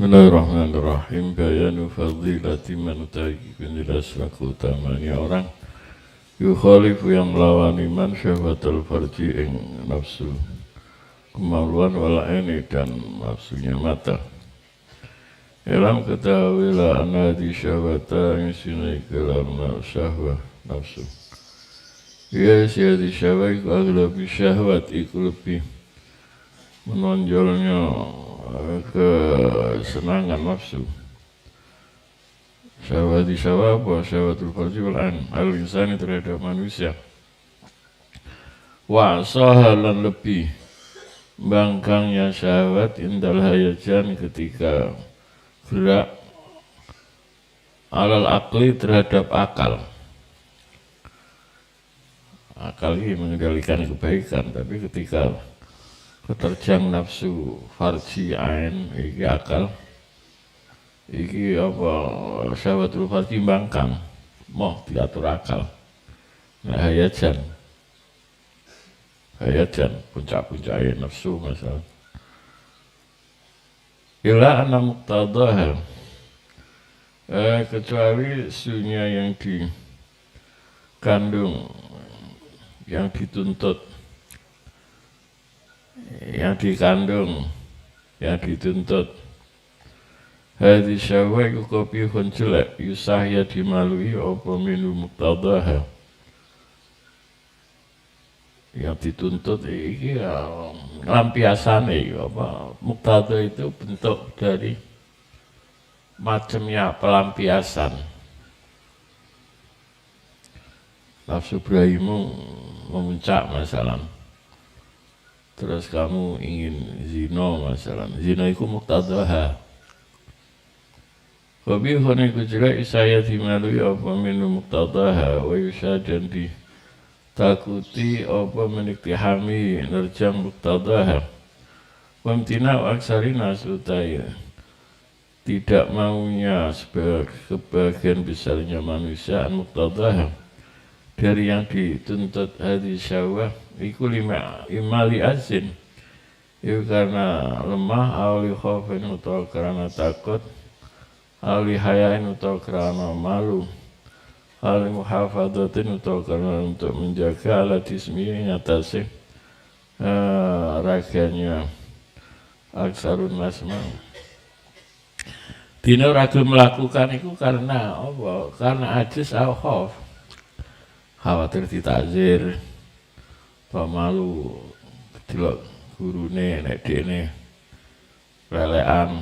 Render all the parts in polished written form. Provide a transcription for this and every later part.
Bismillahirrahmanirrahim. Bayanu fadilati man utaiki penjelasan keutamanya orang yukhalifu yang melawan iman syahwatul farji ing nafsu kemaluan wala ini dan nafsunya mata. Ilam ketahuilah anadi syahwata yang sinai kelam syahwah nafsu. Ya siadi syahwah iku aglabi syahwat iku lebih menonjolnya kesenangan nafsu. Syahwati syahwat wa syahwatul farji wal an al-insani terhadap manusia. Wa sahalan lebih bangkangnya syahwat indal hayajan ketika gerak alal akli terhadap akal. Akal ini mengendalikan kebaikan, tapi ketika keterjang nafsu farji ain iki akal iki apa syahwatul farji bangkang mau diatur akal. Nah hayajan puncak-puncaknya nafsu masalah ila anna muqtadaha kecuali sunya yang dikandung yang dituntut yang dikandung yang dituntut hadis syahwah iku qabihun jelek yusahya dimalui apa minu muqtadaha yang dituntut iki lampiasane apa muqtada itu bentuk dari macamnya pelampiasan. Nafsu berahimu memuncak masalah. Terus kamu ingin zina masalah. Zina itu muqtadaha. Qabihun iku jelek saya dimalui apa minu muqtadaha wa yusadan di takuti apa meniktihami nerjang muqtadaha wamtina aksari nasutaya tidak maunya sebagian besarnya manusia muqtadaha dari yang dituntut hadis syahwah iku imali azin itu karena lemah awli khofin atau karena takut awli hayain atau karena malu hal muhafadatin atau karena untuk menjaga alat ismi atasnya raganya aksarun nasma. Dina ragu melakukan itu karena apa? Karena ajis au khauf. Khawatir ditakzir, pemalu delok gurune nek dekne lelekan.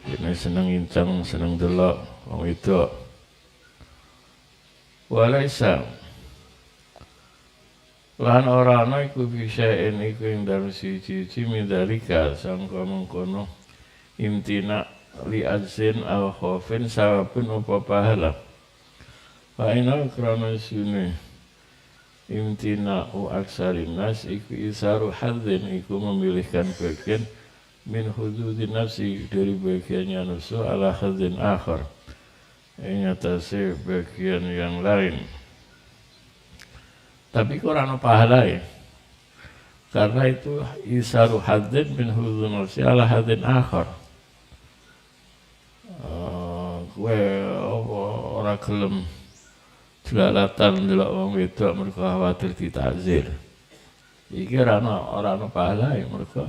Dene seneng inceng, seneng delok wong wedok. Walaisa lan ora ana iku bisa iku ing dalem siji-siji mindalika sangka mengkono imtina li azin al khaufin sawabun apa pahala fa ina krana sune imtina u aksarin nas iku isaru hadzin iku memilihkan bagian min hududin nafsi dari bagiannya nafsu ala hadzin akhar ini atasnya bagian yang lain. Tapi kurang pahala ya. Karena itu isaru hadin min hudud nafsi ala hadin akhar. Kue ora gelem jelalatan delok wong wedok mergo khawatir ditakzir. Iki ora ana pahala ya mergo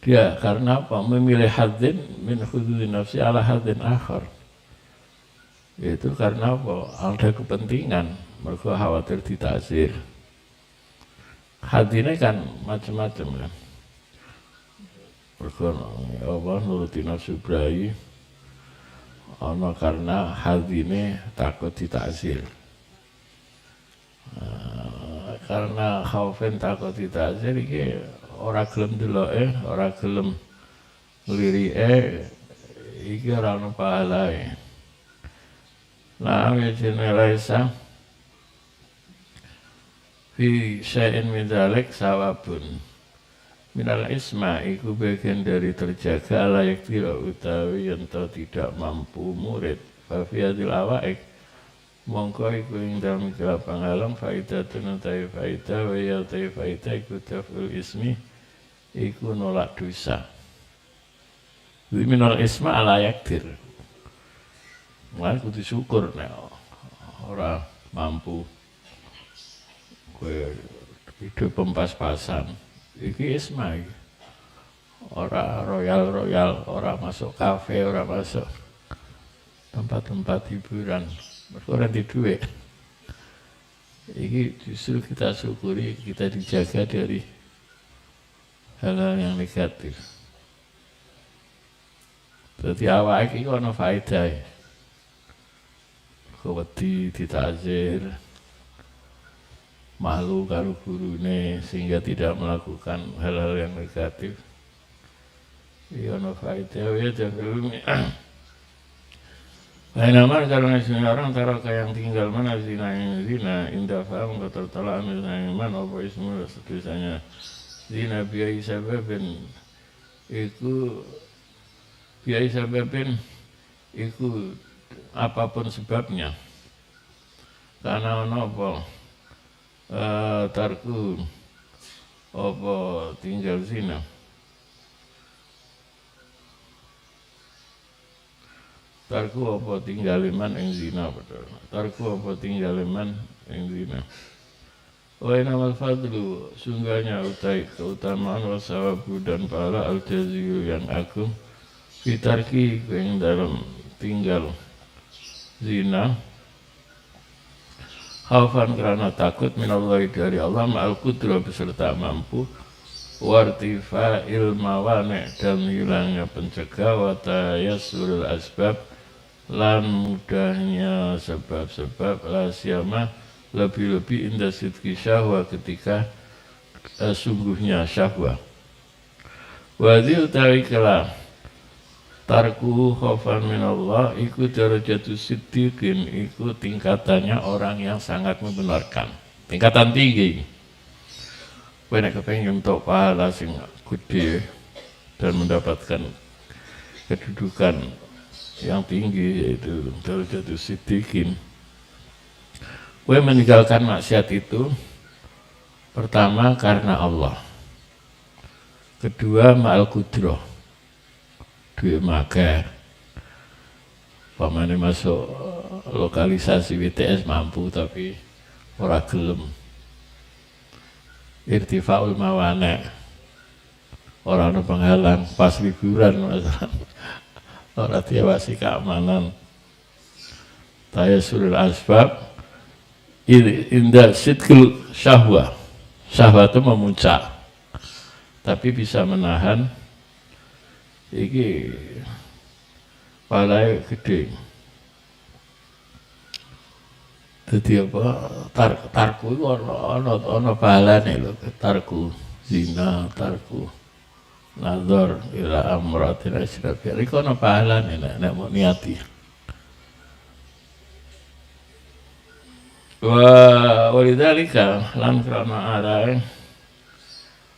dia karena apa? Memilih hadin min hudud nafsi ala hadin akhar. Itu karena apa? Ada kepentingan mereka khawatir ditakzir. Hadine kan macam-macam kan. Mereka apa nuruti nafsu berahi ana karena hadine takut ditakzir. Karena khaufin takut ditakzir iki ora gelem deloke, ora gelem nglirike iki ora ono pahalae. Nah, wajibnya laisa fi syai'in min dzalik sawabun minal isma iku bagian dari terjaga layak tidak utawi ento tidak mampu murid fa fi hadil awaik mongko iku ing dalem kelapang alam faidatun utai faidah wa ya utai faidah iku taful ismi iku nolak dosa minal isma ala yakdir. Mulai kudu syukur nek ora mampu kowe hidup pas-pasan. Iki isma iki. Ora royal, ora masuk kafe, ora masuk tempat-tempat hiburan. Mergo ora di duit. Iki justru kita syukuri, kita dijaga dari hal-hal yang negatif. Jadi awak iki ana faedah. Wedi ditakzir, malu karo gurune sehingga tidak melakukan hal-hal yang negatif. Iya ana faedah ya jangan. Bainaman karena semua orang taruh yang tinggal mana zina indah faham kata telah ambil iman apa ismu setulisanya zina biaya sababin iku biaya sababin iku apapun sebabnya karena apa tarku apa tinggal zina tarku apa tinggaliman ing zina betul. Tarku apa tinggaliman ing zina. Wa inamal fadlu sungguhnya utai keutamaan wa sawabu dan pahala al-jaziyu yang agung fitarki ing dalam tinggal zina khaufan karena takut minallahi dari Allah ma'al qudra beserta mampu wartifa ilmawane dan hilangnya pencegah wa tayasurul asbab lan mudahnya sebab-sebab lasyama lebih-lebih indah sidki syahwa ketika sungguhnya syahwa wadhi utawi kelah tarku khofan minallah iku darajatu siddiqin iku tingkatannya orang yang sangat membenarkan tingkatan tinggi kowe nek kepengin entuk pahala sing gede dan mendapatkan kedudukan yang tinggi yaitu darajatu siddiqin. Kowe meninggalkan maksiat itu pertama karena Allah. Kedua ma'al qudrah. Duwe maga. Pamane masuk lokalisasi WTS mampu tapi ora gelem. Irtifaul mawana. Ora ana penghalang pas liburan masalah. Ora diawasi keamanan tayasurul asbab indah sidkil syahwah syahwah itu memuncak tapi bisa menahan iki palai gede jadi apa tarku itu ana pahalane lho tarku zina tarku nazar ila amratin asyrafiyah iku ana pahalane nek mau niati wa walidzalika lan krana arae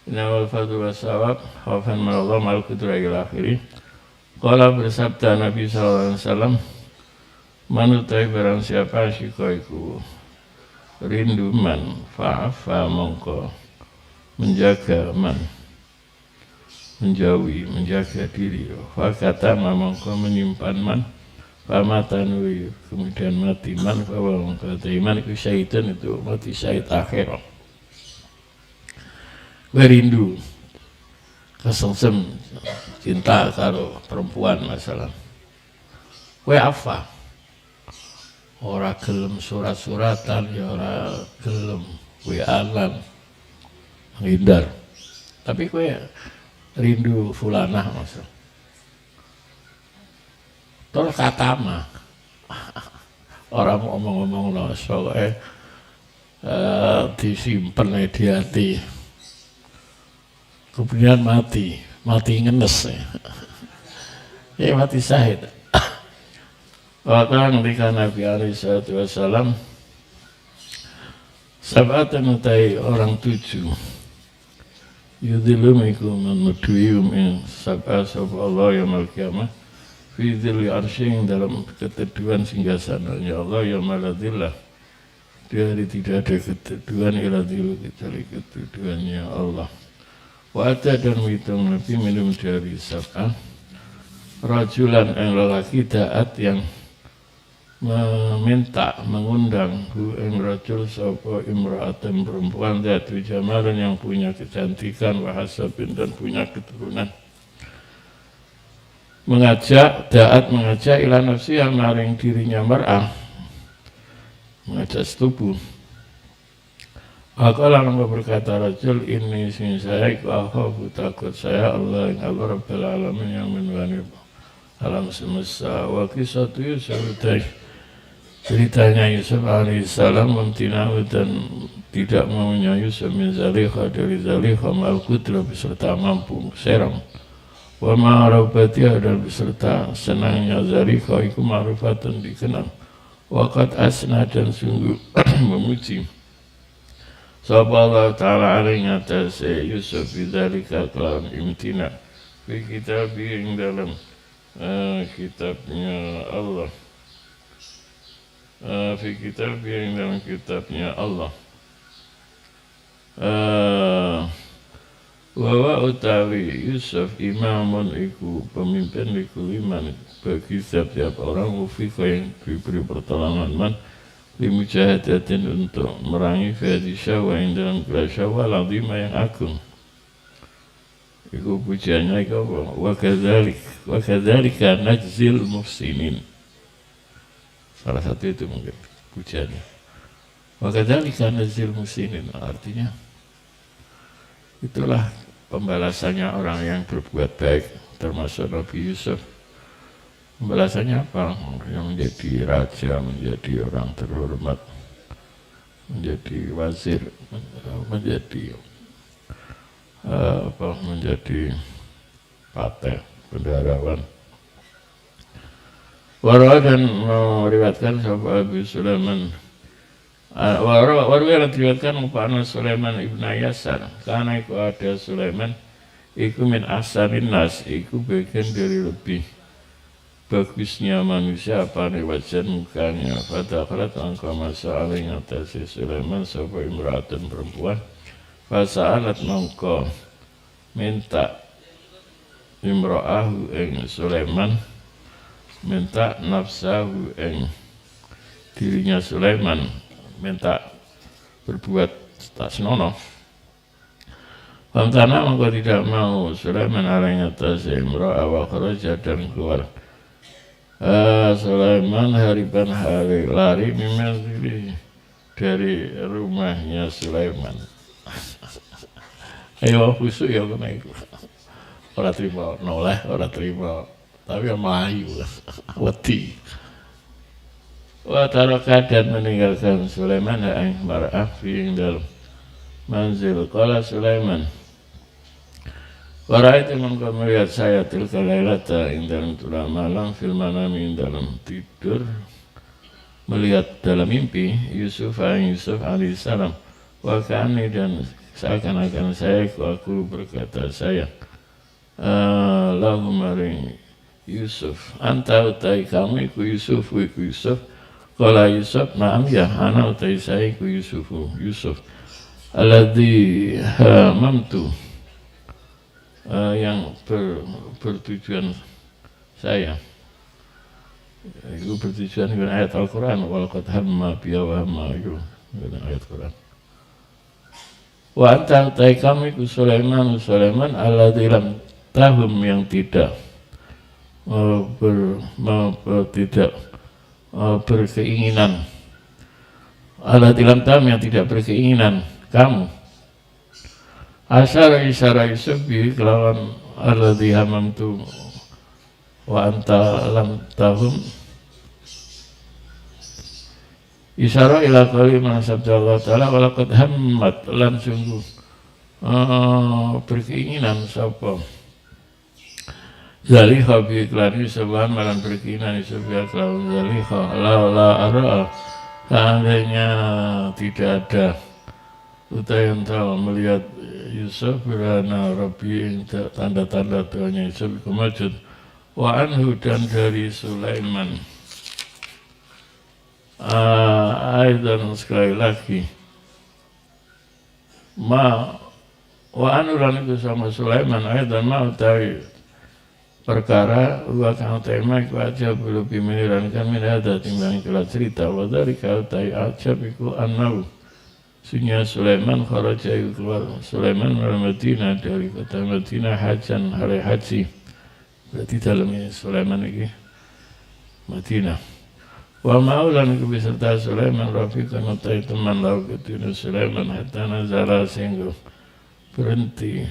inawal fadlu wasawab khawfan minallah mal qudrah ila akhiri qala bersabda Nabi sallallahu alaihi wasallam manutai barang siapa syikaiku rindu man fa'afa mongko menjaga man menjauhi, menjaga diri fakata mongko menyimpan man pamatan kemudian mati man bahwa kata iman itu syaitan itu mati syait akhir berindu kesengsem cinta karo perempuan masalah kowe apa ora gelem surat-suratan ya ora gelem WA-an menghindar tapi kowe rindu fulanah maksud tol katama orang ngomong-ngomong no soalnya disimpen di hati kemudian mati ngenes ya mati syahid wakang dika Nabi alaihi salatu wassalam sab'atan utai orang 7 yudhilumikum menuduyum yang sab'a sab'a Allah yaumil qiyamah fi dhilli arsying dalam keteduhan singgasananya Allah yaumaladillah di hari tidak ada keteduhan ila dhillu kecuali keteduhannya Allah wa ada dan menghitung Nabi minum dari sab'a rajulan ing lelaki da'at yang meminta, mengundang hu ing rajul sapa imra'atan perempuan dzatu jamalin yang punya kecantikan wa hasabin dan punya keturunan. Mengajak ila nafsi yang maring dirinya mar'ah, mengajak setubuh. Aqala maka berkata rajul ini sing saya iku akhafu takut saya Allah yang Allah Rabbul Alamin yang menwani alam semesta wa kisatu Yusuf ceritanya Yusuf alaihissalam memtinahu dan tidak maunya Yusuf min Zalikha dari Zalikha ma'al kudra beserta mampu serang wa ma'arabatiha dan beserta senangnya Zalikha iku ma'rufatan dikenal waqad asna dan sungguh memuji sapa Allah ta'ala alaihi atas Yusuf bidzalika kelawan imtina fi kitabi ing dalam kitabnya Allah fi kitab yang dalam kitabnya Allah wa utawi Yusuf imamun iku pemimpin iku liman bagi setiap orang mufiqah yang diberi pertolongan man limujahadatin untuk merangi fi syawal yang dalam kelas syawal azimah yang agung. Iku pujiannya iku apa? Wa kadzalika najzil muhsinin. Salah satu itu mungkin pujiannya. Wa kadzalika najzil muhsinin, artinya itulah pembalasannya orang yang berbuat baik, termasuk Nabi Yusuf. Pembalasannya apa? Yang menjadi raja, menjadi orang terhormat, menjadi wazir, menjadi menjadi patih, bendaharawan. Warwa dan meriwayatkan sahabat Abu Sulaiman. Warwa dan meriwayatkan Mupa'ana Sulaiman ibn Yasar. Karena iku ada Sulaiman, iku min ahsanin nas, iku bagian dari lebih bagusnya manusia apa nih wajah mukanya. Fadakhalat angka masa alih ngatasi Sulaiman sahabat imra'atan perempuan. Fasa'alat mongko minta imra'ahu ing Sulaiman, minta nafsahu ing dirinya Sulaiman, minta berbuat tak senonoh. Pamtana mongko tidak mau Sulaiman alaihi atas imra'ah wa kharaja dan keluar Sulaiman hariban hari lari mimazili dari rumahnya Sulaiman. Ayo khusuk ya kena iku. Ora terima noleh, ora terima tapi melayu wedi. Wa taraka dan meninggalkan Sulaiman ing mar'ah fi dalam manzil. Qala Sulaiman Warai teman kau melihat saya tilka lailata ing dalam tulah malam fil manami ing dalam tidur melihat dalam mimpi Yusuf alaihissalam wa ka'ani dan seakan-akan saya aku berkata saya lahu maring Yusuf anta utai kamu iku Yusuf qala Yusuf na'am ya ana utai saya iku Yusuf alladzi hamamtu yang bertujuan saya itu bertujuan dengan ayat Al-Quran walaqad hamma biya wa hamma itu dengan ayat Quran wa anta utai kamu iku Sulaiman alladzi lam tahum yang tidak berkeinginan alladzi lam tahum yang tidak berkeinginan kamu Asyara isyara Yusuf bi kelawan alladzi hamamtu wa anta lam tahum isyara ila kalimah sabda Allah ta'ala walaqad hammat lan sungguh berkeinginan sapa Zalikha bi iklan Yusuf malam berkeinginan Yusuf bi iklan Zalikha la ara seandainya tidak ada utai yang tahu melihat Yusuf berana Rabbi tanda-tanda Tuhannya Yusuf kemajud wa anhu dan dari Sulaiman aidan sekali lagi ma wa anhu dan itu sama Sulaiman aidan ma utawi perkara wa kang tema iku aja belum menyerankan minada timbang itulah cerita wa dari kau tai aja iku anau sunya Sulaiman kharaja keluar Sulaiman dari Madinah dari kota Madinah hajan hari haji berarti dalamnya Sulaiman ini Madinah wa maulan kebeserta Sulaiman rafiqan utai teman lau ketuna Sulaiman hatta nazala sehingga berhenti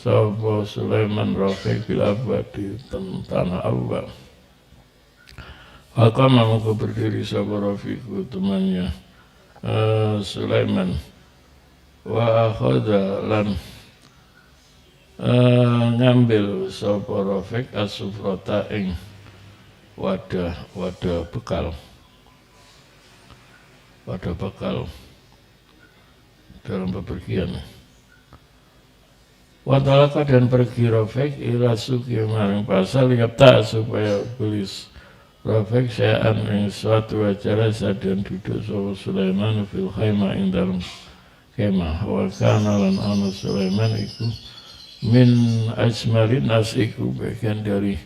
sapa Sulaiman rafiq bil abwa di tanah abwa Hakama muka berdiri sapa rafiqku temannya Sulaiman wa akhadha lan ngambil sapa rafiq as-sufrata ing wadah bekal dalam bepergian Watalaka dan pergi rafiq ila suki maring pasar yapta supaya beli rafiq syai'an ing suatu acara dan duduk sapa Sulaiman fil khaimah ing dalam kemah wa kana lan ana Sulaiman iku min ajmalin nas iku bagian dari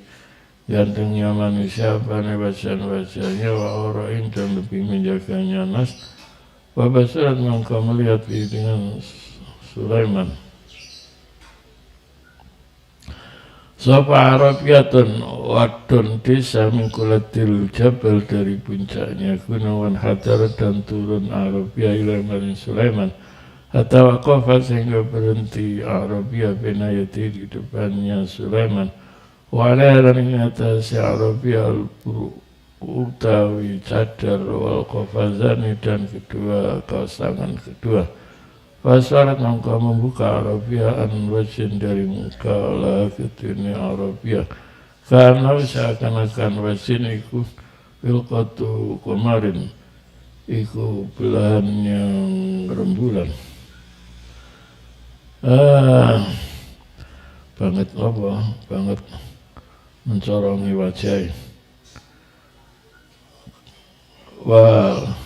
gantengnya manusia pada wajah-wajahnya wa ora'in dan lebih menjaganya nas wa basirat mengkau melihat dengan Sulaiman Sapa Arabiyatun wadon desa mingkulatil jabal dari puncaknya gunungan Hajar dan turun Arabia ila maring Sulaiman hatta waqafa sehingga berhenti Arabia binayati di depannya Sulaiman wa ala dan atas Arabia utawi cadar wal qafazani dan kedua kaos tangan kedua Fasarat mengkau membuka Arabia an wajin dari muka lah ketini Arabia karena seakan-akan wajin iku wilqatu kemarin iku belahan yang rembulan banget mencorongi wajah wah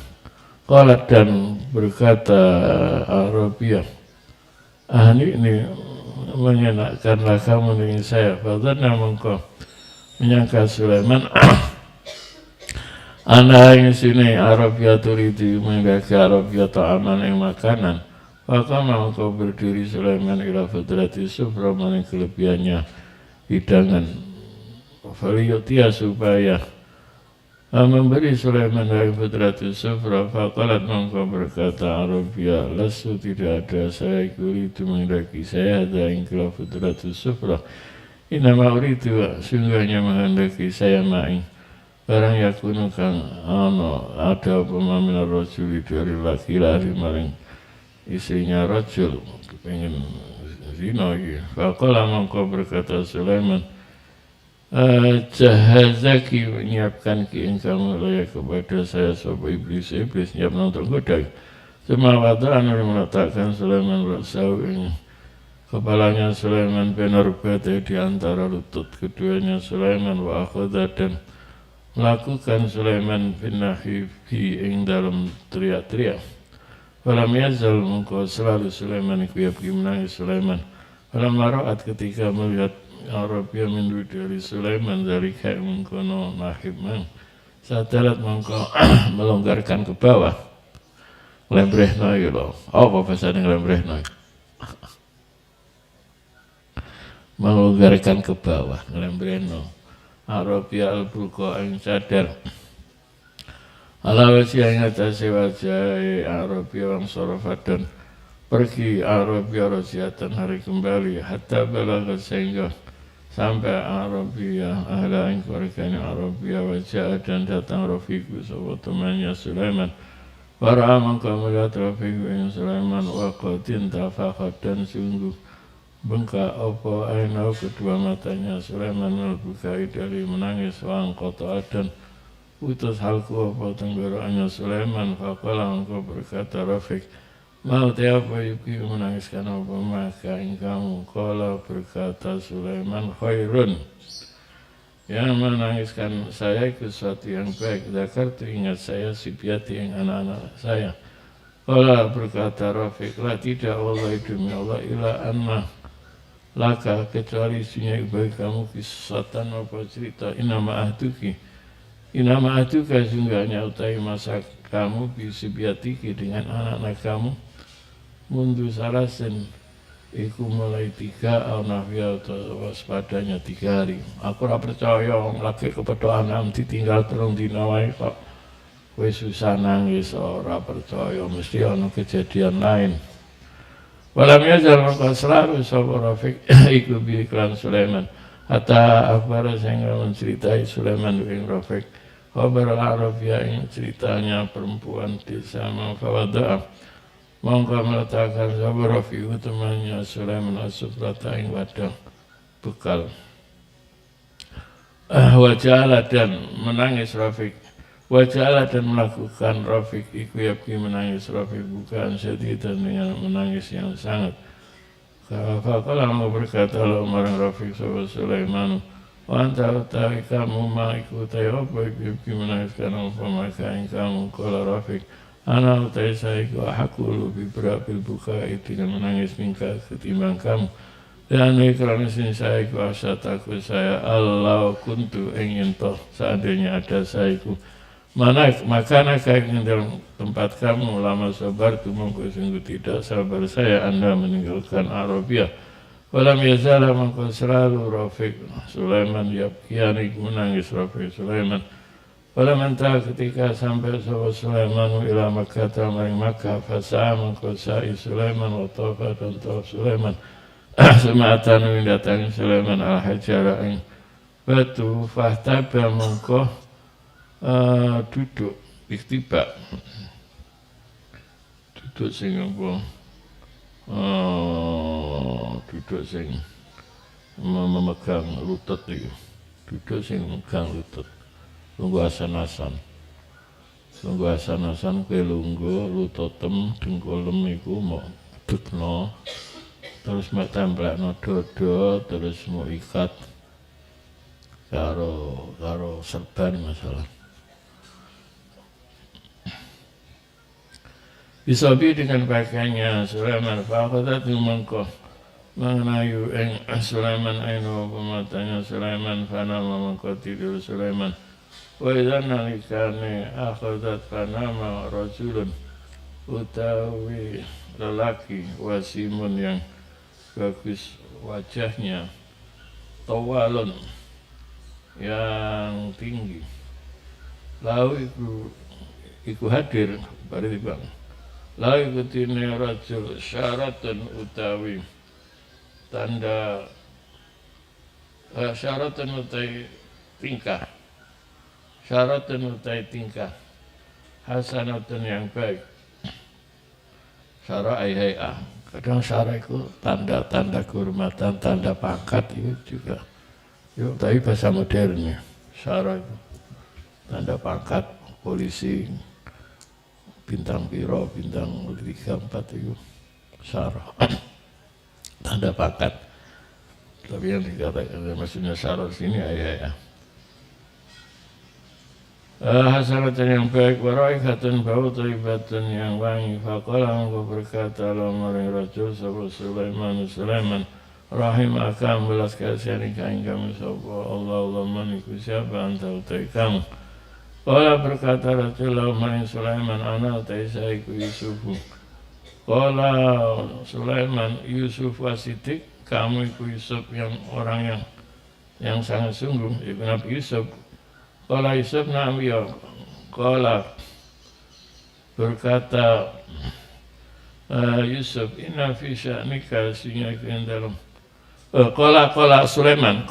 Qalat dan berkata Arabia ini menyenangkanlah kamu dengan saya Fadana mengkau menyangka Sulaiman Anda yang sini Arabia turidi menggaki Arabia ta'aman yang makanan Maka mengkau berdiri Sulaiman ila fadrati sufra maning kelebihannya hidangan Faliyutia supaya memberi Sulaiman dari putratu Sufra faqalat mengkau berkata Arabia lasu tidak ada saya itu menghendaki saya ada ingkila putratu Sufra inama uritu sungguhnya menghendaki saya ma'ing barang yakunu kang ada pemamina rajuli dari laki-laki maring istrinya rajul pengen zina faqala mengkau berkata Sulaiman jahazaki menyiapkan ki kamu layak kepada saya sopa iblis nyiap untuk godai semua wada'an meletakkan Sulaiman rasau ing kepalanya Sulaiman benar bete di antara lutut keduanya Sulaiman wa akhadha dan melakukan Sulaiman binahi fi ing dalam teriak-teriak falam yazal mengkau selalu Sulaiman iku yabki menangis Sulaiman falam maraat ketika melihat Arabia mindu dari Sulaiman dari kayak mengkono nahib sadarat mengkau melonggarkan ke bawah lembrehno ya loh apa bahasanya lembrehno melonggarkan ke bawah lembrehno Arabia al-bulko yang sadar ala wajah yang atas wajah Arabia wang sorofat dan pergi Arabia rosiatan hari kembali hatta balagat sehingga sampai Arabia ahla ing keluarganya Arabia wajah dan datang rafiqu sobat temannya Sulaiman para mengkau melihat rafiqu yang Sulaiman waqatin tafakat dan sungguh bengkak apa ainau kedua matanya Sulaiman melbukai dari menangis wang kota dan putus halku apa tenggorokannya Sulaiman faqala mengkau berkata rafiq mau tiapa yuki menangiskan apa maka kamu kalau berkata Sulaiman khairun yang menangiskan saya itu sesuatu yang baik zakartu ingat saya sibiati yang anak-anak saya kalau berkata Rafiq lah tidak Allah demi Allah ila anna laka kecuali isunya bagi kamu kisatan apa cerita inama ahduka sungguhnya utai masa kamu bisibiatiki dengan anak-anak kamu mundu salasin iku mulai 3 au nafya atau waspadanya 3 hari. Aku ora percaya wong lagi kepethuk anak ditinggal 3 dina wae kok kowe susah nangis, ora percaya mesti ana kejadian lain. Walam yazal maka selalu sapa Rafiq iku bi iklan Sulaiman hatta akbar sing menceritai Sulaiman ing Rafiq khabar al-Arabia ing ceritanya perempuan desa Mawfawadah mongko meletakkan sapa Rafiq temannya Sulaiman as-sufrata ing wadah bekal waja'ala dan menangis Rafiq waja'ala dan melakukan Rafiq iku yabki menangis Rafiq bukan sedidan dengan menangis yang sangat faqala berkata Allah marang Rafiq sapa Sulaiman wa anta utawi kamu ma iku tayo apa yabki menangis karena maka ing kamu kala Rafiq ana utai saya ku hakulu bi berabil buka dengan menangis mingka ketimbang kamu dan kerana sini saya ku asa takut saya Allah kuntu ingin toh seandainya ada saya ku mana makana kayak dalam tempat kamu lama sabar tu mongko sungguh tidak sabar saya anda meninggalkan Arabia walam yazala mongko selalu Rafiq Sulaiman yabkiani menangis Rafiq Sulaiman pada mentah ketika sampai sahabat Sulaiman ila Makkah maring Makkah fasa mengkosai Sulaiman wa tawfa dan tawaf Sulaiman sematan mendatangi Sulaiman al-hajara ing batu fahtaba mengko duduk iktibak duduk sing apa duduk sing memegang lutut itu duduk sing memegang lutut lungguh asan-asan ke lungguh lutotem dengkulem iku mau dudukno terus mek templekno dodo terus mau ikat karo serban masalah disobi dengan pakaiannya Sulaiman faqadat mangko mengenayu ing Sulaiman ainu pematanya Sulaiman fana mangko tidur Sulaiman wa idza nalikane akhadat panama rajulun utawi lelaki wasimun yang bagus wajahnya tawalun yang tinggi lalu iku hadir bari bang lalu ikutine rajul syaratan utawi tanda syaratan utawi tingkah syaratan utai tingkah hasanatun yang baik syara ayhai'ah kadang syara itu tanda-tanda kehormatan tanda pangkat itu juga yuk tapi bahasa modernnya syara itu tanda pangkat polisi bintang piro bintang 3, 4 itu syara tanda pangkat tapi yang dikatakan maksudnya syara sini ayhai'ah hasanatan yang baik waraikatan bau taibatan yang wangi faqala mengko berkata Allah maring rajul sapa Sulaiman rahimaka belas kasihan ing kamu sapa Allah maniku siapa anta utai kamu qala berkata rajul maring Sulaiman ana utai saiku Yusufu qala Sulaiman Yusuf wasidik kamu iku Yusuf yang orang yang sangat sungguh iku Nabi Yusuf Qala Yusuf na'am ya Qala berkata Yusuf inna fi sya'nika sehingga ke dalam Qala Sulaiman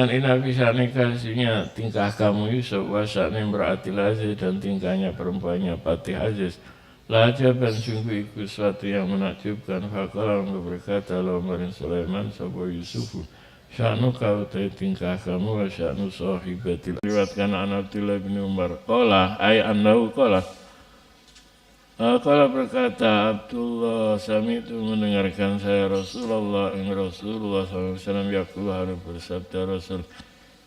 inna fi sya'nika sehingga tingkah kamu Yusuf wa sya'ni imra'atil aziz dan tingkahnya perempuannya Patih Aziz la ajaban sungguh ikut suatu yang menakjubkan faqala berkata Allah maring Sulaiman sapa Yusufu sya'nu kau tingkah kamu wa sya'nu sahibatil riwayatkan an Abdullah bin Umar qala ay annahu qala berkata Abdullah sami'tu mendengarkan saya Rasulullah sallallahu alaihi wasallam yaqulu harus bersabda Rasul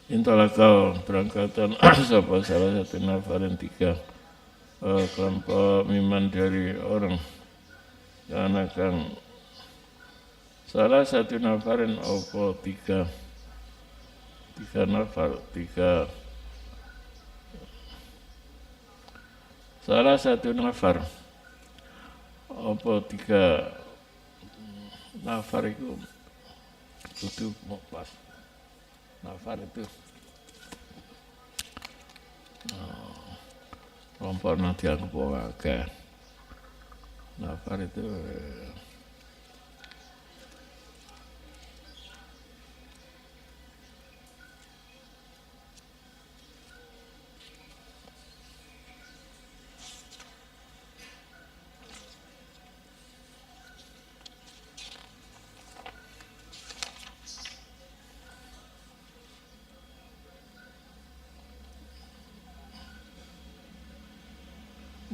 intalakau berangkatan sapa salah satu nafarin 3 kelompok miman dari orang yang akan salah satu nafarin opo tiga nafar salah satu nafar opo tiga nafar itu pas nafar itu rompor nanti aku bawa ke nafar itu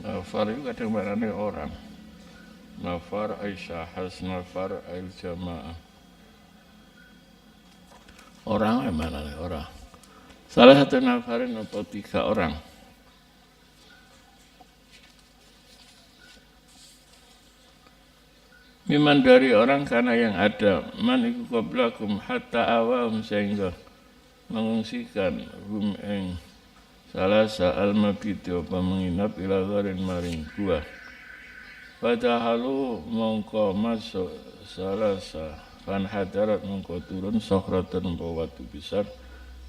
nafar itu kadang maknanya orang. Nafar ay syahas, nafar ay jamaah. Orang mana nih orang? Salah satu nafarin atau tiga orang. Miman dari orang karena yang ada man iku qablakum hatta awam sehingga mengungsikan hum ing salasa al-mabidu apa menginap ila gharin maring gua. Fadahalu mongko masuk salasa fan hadarat mongko turun sokhratan bawatu besar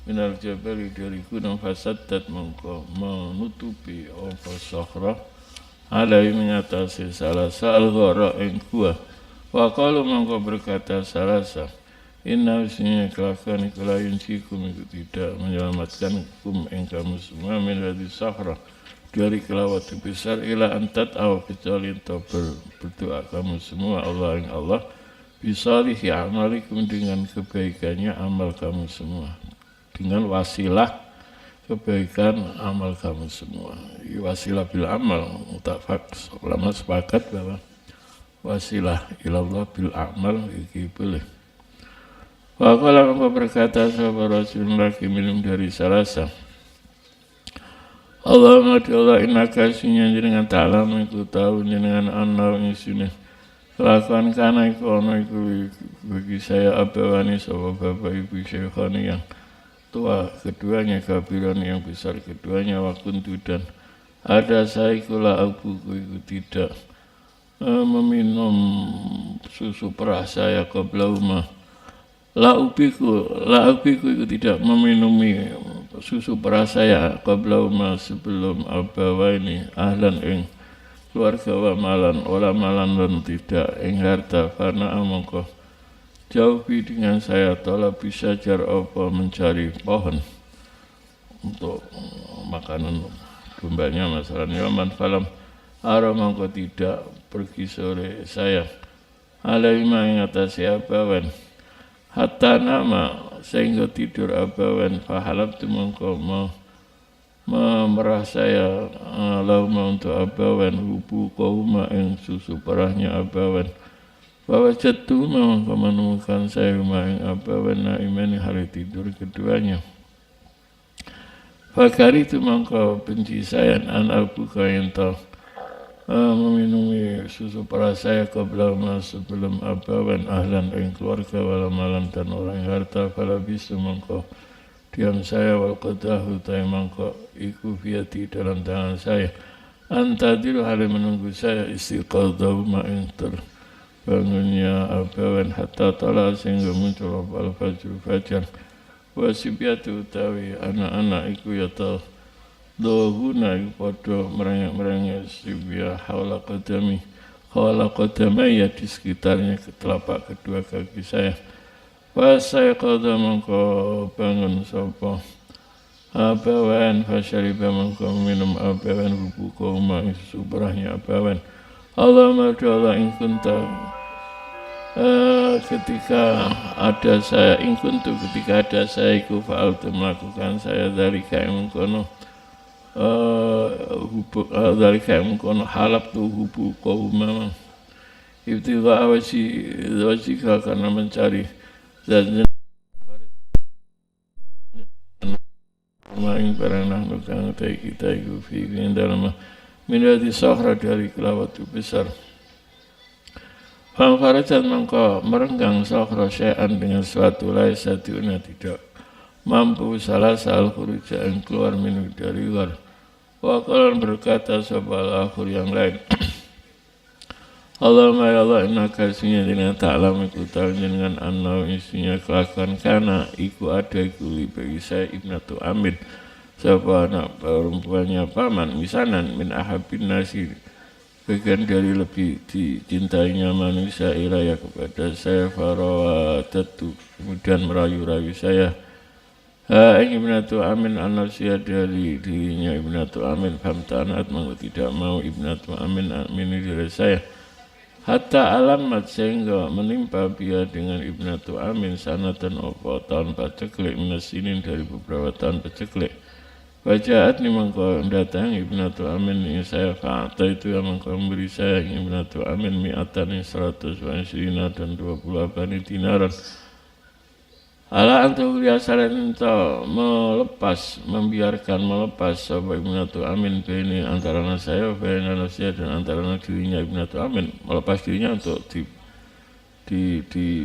minal jabali dari gunung fasaddat mongko menutupi apa sokhra alai mengatasi salasa al-ghara ing gua. Wa qalu mongko berkata salasa inna usniya kelakuan ikulah yunsikum itu tidak menyelamatkan kum yang kamu semua min hadis sahra dari kelawat besar ila antat aw kecuali entah berdoa kamu semua Allah yang Allah bisalihi amalikum dengan kebaikannya amal kamu semua dengan wasilah kebaikan amal kamu semua wasilah bil amal mutafaq ulama sepakat bahwa wasilah ilallah bil amal iki boleh. Waqala maka berkata sahabat Rasulullah minum dari salasa Allahumma Allah innaka sunya jenengan ta'ala iku tahu jenengan anna isune kelakuan kana iku ana iku bagi saya abawani sama bapak ibu syekhani yang tua keduanya kabiran yang besar keduanya wakuntu dan ada saya kula abuku iku tidak meminum susu perah saya qablauma La ubiku itu tidak meminumi susu perah saya qablauma sebelum abawaini ahlan ing keluarga wa malan dan tidak ing harta karena amangka jauh dengan saya tolak bisa jar apa mencari pohon untuk makanan dombanya masalahnya man falam aramangka tidak pergi sore saya alaima ing atas abawan hatta nama sehingga tidur abawan fahalab tu mongko memerah saya lauma untuk abawan hubu kauma yang susu perahnya abawan bahwa jatuh mongko menemukan saya yang abawan naimani hari tidur keduanya fakari tu mongko benci saya an abu kain tahu meminumi susu perah saya qabla sebelum abawan ahlan ing keluarga wala malam dan orang harta fala bisu mongko diam saya wal qadahu tay mongko iku fiati dalam tangan saya antadiru hal menunggu saya istiqadahu ma'ing terbangunnya abawan hatta tala sehingga muncul al-fajr fajar wasibiatu utawi anak-anak iku ya tahu dohuna pada merengek-merengek sibia hawla qadamaya di sekitarnya telapak kedua kaki saya pas saya qadam mengko bangun sapa abawan fasyariba mengko minum abawan rubu kauma isu berahnya abawan Allahumma doa in kunta ketika ada saya in kuntu ketika ada saya iku fa'altu melakukan saya dari kayak mengkono dari kayak mengkono halap tu hubu kaum ibtiga wajika karena mencari dan main barang nahnu kang tai kita iku fi dalam minati sahra dari kelawat besar Fangfarajat mengko merenggang sokhro syai'an dengan suatu laisa diuna tidak mampu salah sal khuruja yang keluar minum dari luar. Waqalan berkata sabal akhir yang lain. Allahumma ya Allah innaka isunya dengan ta'lam iku tahu dengan anna isunya kelakuan kana iku ada iku li bagi saya ibnatu Amin siapa anak perempuannya paman misanan min ahabin nasi bagian dari lebih dicintainya manusia ilaya kepada saya farawatatu kemudian merayu-rayu saya ibnatu Amin anasya dari dirinya ibnatu Amin famtanat mau tidak mau ibnatu Amin dari saya hatta alamat sehingga menimpa dia dengan ibnatu Amin sanatan opo tahun paceklik minasinin dari beberapa tahun paceklik. Wajahat ni mengkau datang ibnatu Amin yang saya fakta itu yang mengkau memberi saya ibnatu Amin mi'atan yang 100 dan 20 abani dinaran. Ala antu biasaran entah membiarkan melepas sahabat ibnatu Amin bini antara saya dan antara dirinya ibnatu Amin melepas dirinya untuk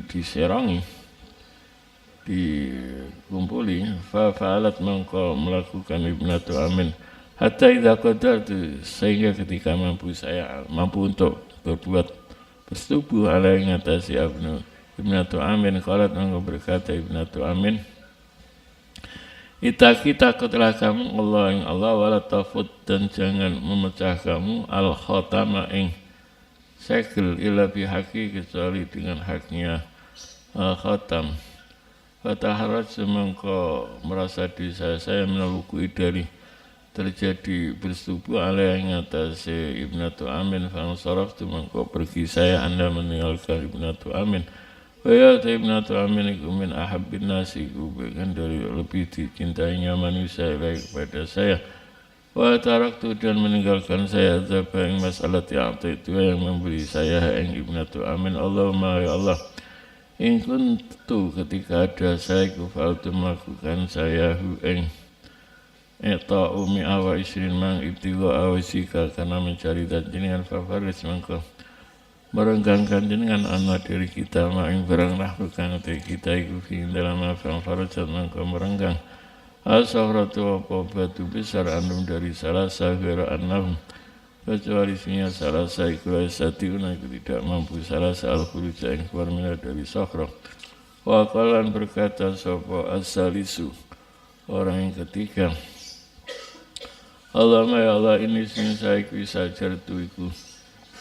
diserangi dikumpuli fa'alat mengkau melakukan ibnatu Amin hatta idza qadartu sehingga ketika mampu untuk berbuat bersetubuh ala yang atasi ibnatu Amin qalat mengkau berkata ibnatu Amin kita telah kamu Allah yang Allah wala tafut dan jangan memecah kamu al khatama ing segel ila bihaqi kecuali dengan haknya khatam fataharat semangko merasa di saya menelukui dari terjadi bersetubuh ala yang atas ibnatu Amin fansaraf semangko pergi saya anda meninggalkan ibnatu Amin. Waya ibnatu Amin iku min ahabbin nasi iku bagian dari lebih dicintainya manusia ilahi kepada saya. Wa taraktu dan meninggalkan saya azaba ing masalah itu yang memberi saya ing ibnatu Amin. Allahumma ya Allah in kuntu ketika ada saya kufaltu melakukan saya hu ing umi awa isrin mang ibtiwa awasika karena mencari dan jenengan favoris mangko merenggangkan jenengan anak diri kita ma'ing barang nahrukan utai kita iku fi dalam afang farajat mangka merenggang as-sahratu apa batu besar andum dari salah sahira annahum kecuali isinya salah saiku satiuna itu tidak mampu salah sa'al khuruja yang keluar minat dari sahra wa qalan berkata sopa as-salisu orang yang ketiga Allahumma ya Allah ini sin saiku sajartu iku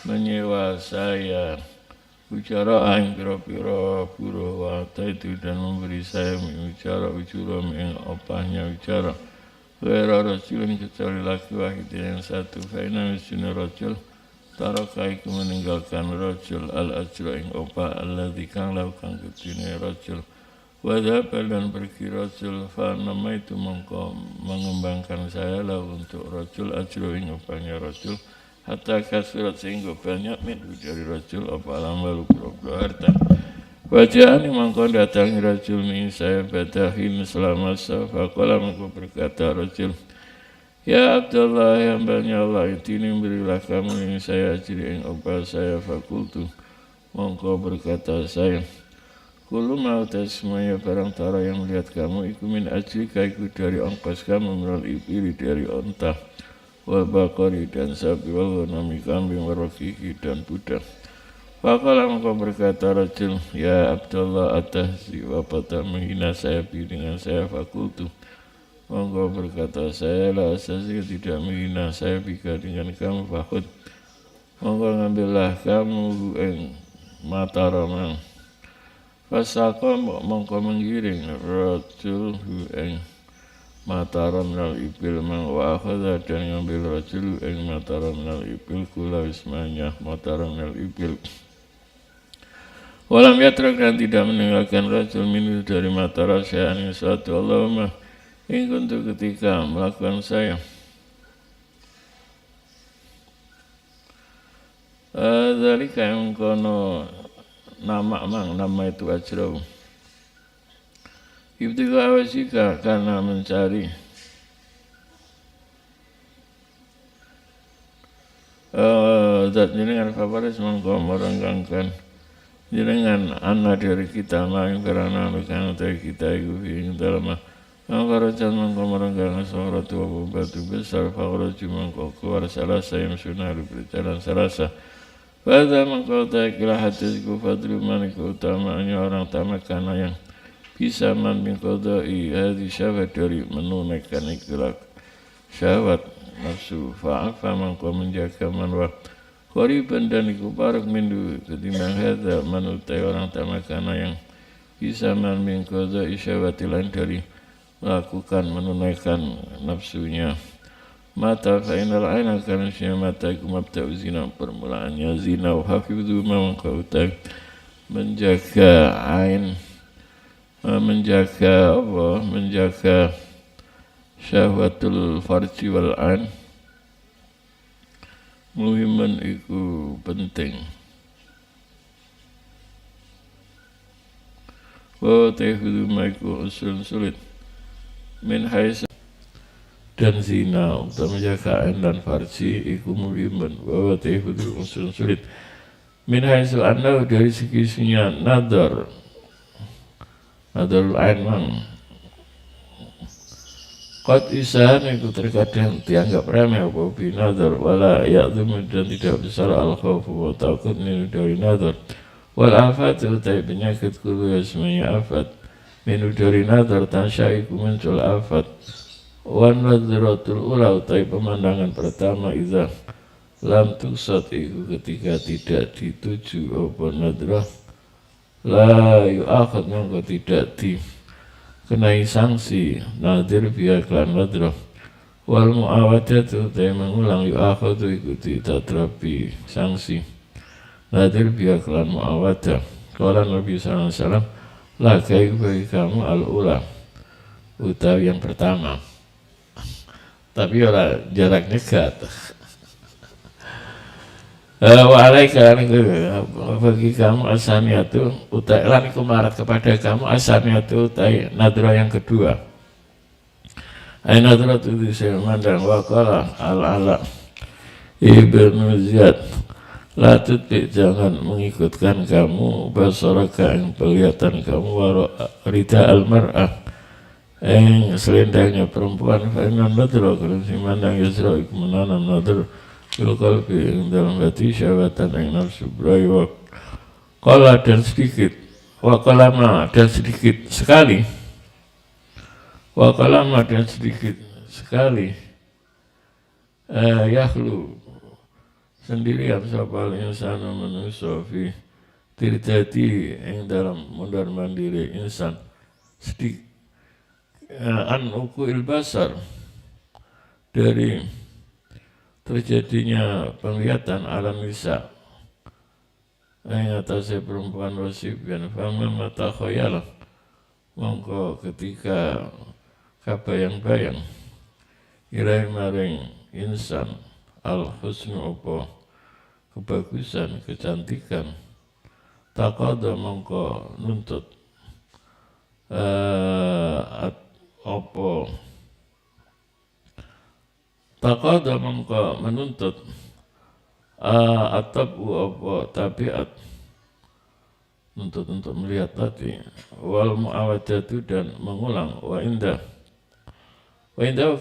menyewa saya bicara aing pira-pira pura wata itu dan memberi saya bicara yang opahnya bicara Wera Rasulun kecuali laki wahid yang satu faina misuna rajul tarakaiku meninggalkan rajul al-ajra ing opah alladzi kang lakukan ketune rajul wadhabal dan pergi rajul fa nama itu mengembangkan saya lah untuk rajul ajra ing opahnya rajul hatta kasurat sehingga banyak min dari rajul apa alam lalu harta wajah ini mangkau datangi rajul min saya badahin selama safaqala mangkau berkata rajul ya Abdullah yang banyak Allah ini berilah kamu yang saya ajri yang apa saya fakultu mangkau berkata saya kulu mautas semuanya barang tara yang melihat kamu iku min ajri kaiku dari ongkos kamu melalui ipili dari onta wal bakari dan sapi wal ghanami kambing warokiki dan budak. Faqala maka berkata rajul ya Abdullah atahzi wa pata menghina saya dengan saya fakultu. Maka berkata saya lah asasi tidak menghina saya bika dengan kamu fakud. Maka ngambillah kamu ing mata ramang. Fasaka maka menggiring rajul ing mataram minal ibil mang wa akhadha dan ngambil rajul ing mataram minal ibil kula wismanya mataram minal ibil walam yatruk dan tidak meninggalkan rajul minu dari mataram syai'an yang suatu Allahumma ing kuntu ketika melakukan saya dzalika yang kono nama itu ajrau ibtiqa awasika karena mencari zat jenengan favoris mengkau merenggangkan jenengan anna dari kita maing karena nukan dari kita iku ing dalam Angkarajan mangko merenggang suara tua batu besar Fakhraju mangko keluar salasa yang sunnah berjalan salasa pada mangko takilah hadisku fadlu maniku utamanya orang tamakana yang bisa min qada'i hadhi syahwat dari menunaikan ikhlas syahwat nafsu fa'afa mangko menjaga manwa qariban dan iku barak mindu ketimbang hadha manutai orang tamakana yang bisa min qada'i syahwat lain dari melakukan menunaikan nafsunya mata fa'inal aina karena mata iku mabda'u zina permulaannya zina wa hafidhu mangko utai menjaga ain menjaga apa menjaga syahwatul farji wal ain muhiman iku penting wa ta'khudhu maiku usul sulit min haisa dan zina untuk menjaga ain dan farji iku muhiman wa ta'khudhu usul sulit min haisa anna dari segi nadar Nadul ain mang qad isan itu terkadang dianggap remeh apa binadar wala ya'dhum dan tidak besar al-khawfu wa takut min dari nadar wal afat utai penyakit kulu yasmanya afat min dari nadar tasyaiku muncul afat wan nadratul ula utai pemandangan pertama idza lam tuksat iku ketika tidak dituju apa nadrah la yu'akhad mangko tidak dikenai sanksi nadir biaklan nadrah wal mu'awadatu tay mengulang yu'akhadu ikuti tatrapi sanksi nadir biaklan mu'awadah qala Nabi sallallahu alaihi wasallam la kai bagi kamu al-ula utawi yang pertama tapi ora jarak dekat wa alaika bagi kamu asaniatu utai lan iku marat kepada kamu asaniatu utai nadra yang kedua ay nadra itu saya mandang wa qala al-ala ibnu Ziyad la tutbi jangan mengikutkan kamu basaraka yang penglihatan kamu waro rida al-mar'ah yang selendangnya perempuan fa inna nadra kalau si mandang yasra iku menanam nadra qalbi yang dalam hati syahwatan yang nafsu berayu qala dan sedikit wa qalama dan sedikit sekali wa qalama dan sedikit sekali yakhlu sendirian sapal insan manusia fi tirdati yang dalam mundar mandiri insan sedikit an uqul basar dari terjadinya penglihatan alam nisa yang atasnya perempuan wasibian faman mata khayal mongko ketika kabayang-bayang ilai maring insan al husnu opo kebagusan kecantikan taqada mongko nuntut opo taqada mongko menuntut atabu apa tabiat untuk melihat tadi wal muawadatu dan mengulang wa indah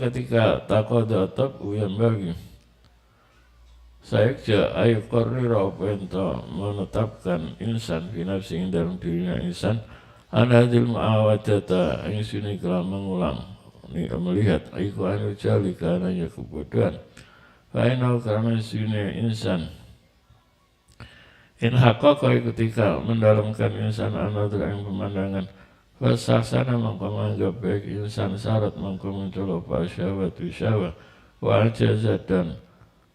ketika taqada atabu yang bagi sayakja ayu qarrira apa ento menetapkan insan fi nafsi dalam dirinya insan anadil muawadata yang sini kala mengulang melihat iku anu jali karenanya kebodohan fainau karena sini insan in haqqaqa ketika mendalamkan insan anadra yang pemandangan fasahsana mangko menganggap baik insan syarat mangko muncul apa syahwatu syahwat wa ajazat dan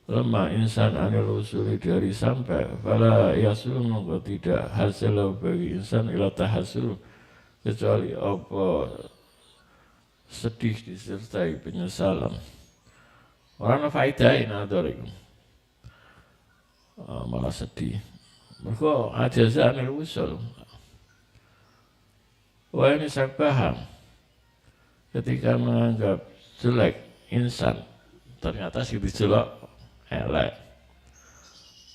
lemah insan anil usuli dari sampai fala yasul mangko tidak hasil bagi insan ila tahasul kecuali apa sedih disertai penyesalan. Orang faidah nador itu malah sedih. Mereka ajazan al-usul. Wah ini saya paham. Ketika menganggap jelek insan, ternyata si dijelok elek.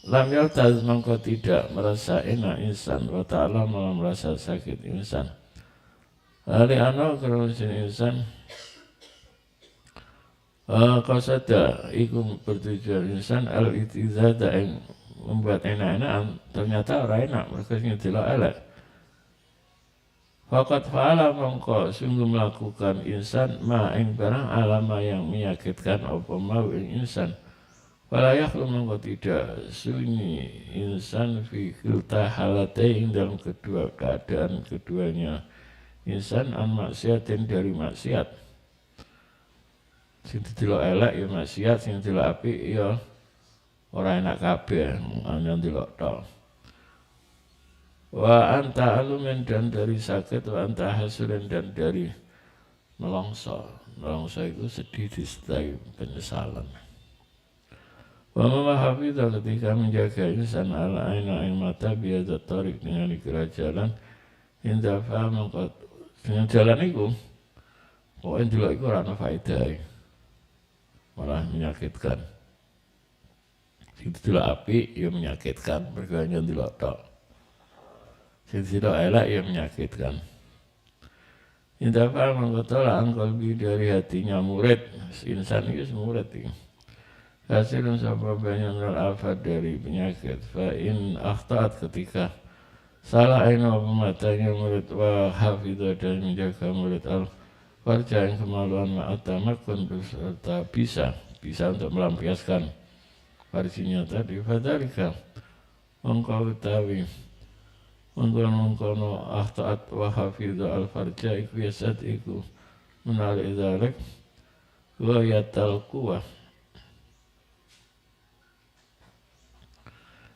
Lam yaltaz mengko tidak merasa enak insan, wa ta'ala malah merasa sakit insan. Hari ana kerusin insan qasada iku bertujuan insan al-itizada yang membuat enak-enakan, ternyata ora enak, mereka delok elek. Fakat fa'ala mongko sungguh melakukan insan ma ing barang alama yang menyakitkan apa mau ing insan. Fala yakhlu mongko tidak sunyi insan fi kilta halatain dalam kedua keadaan keduanya insan an maksiatin dari maksiat. Sing didelok elek ya maksiat, sing didelok apik ya ora enak kabeh, hanya ndelok tok. Wa anta alumen dan dari sakit, wa anta hasulen dan dari melongso. Melongso itu sedih disertai penyesalan. Wa memahafidha ketika menjaga insan ala aina ing mata biada tarik dengan dikira jalan indah faham dengan jalan itu pokoknya dulu itu rana faedah malah menyakitkan. Sing dulu api ya menyakitkan, berganya dulu tok. Sisi elak yang menyakitkan. Indah faham mengkotolah qalbi dari hatinya murid. Insan itu murid ini. Hasilun sabab banyak al-afad dari penyakit. Fa'in akhtaat ketika salah aina pematanya murid wa hafidha dan menjaga murid al-farja yang kemaluan ma'atamakun beserta bisa untuk melampiaskan farjinya tadi. Fadhalika mengkau utawi mengkono akhtaat wa hafidha al-farja iku yasad iku menalik dhalik wa yatal kuwah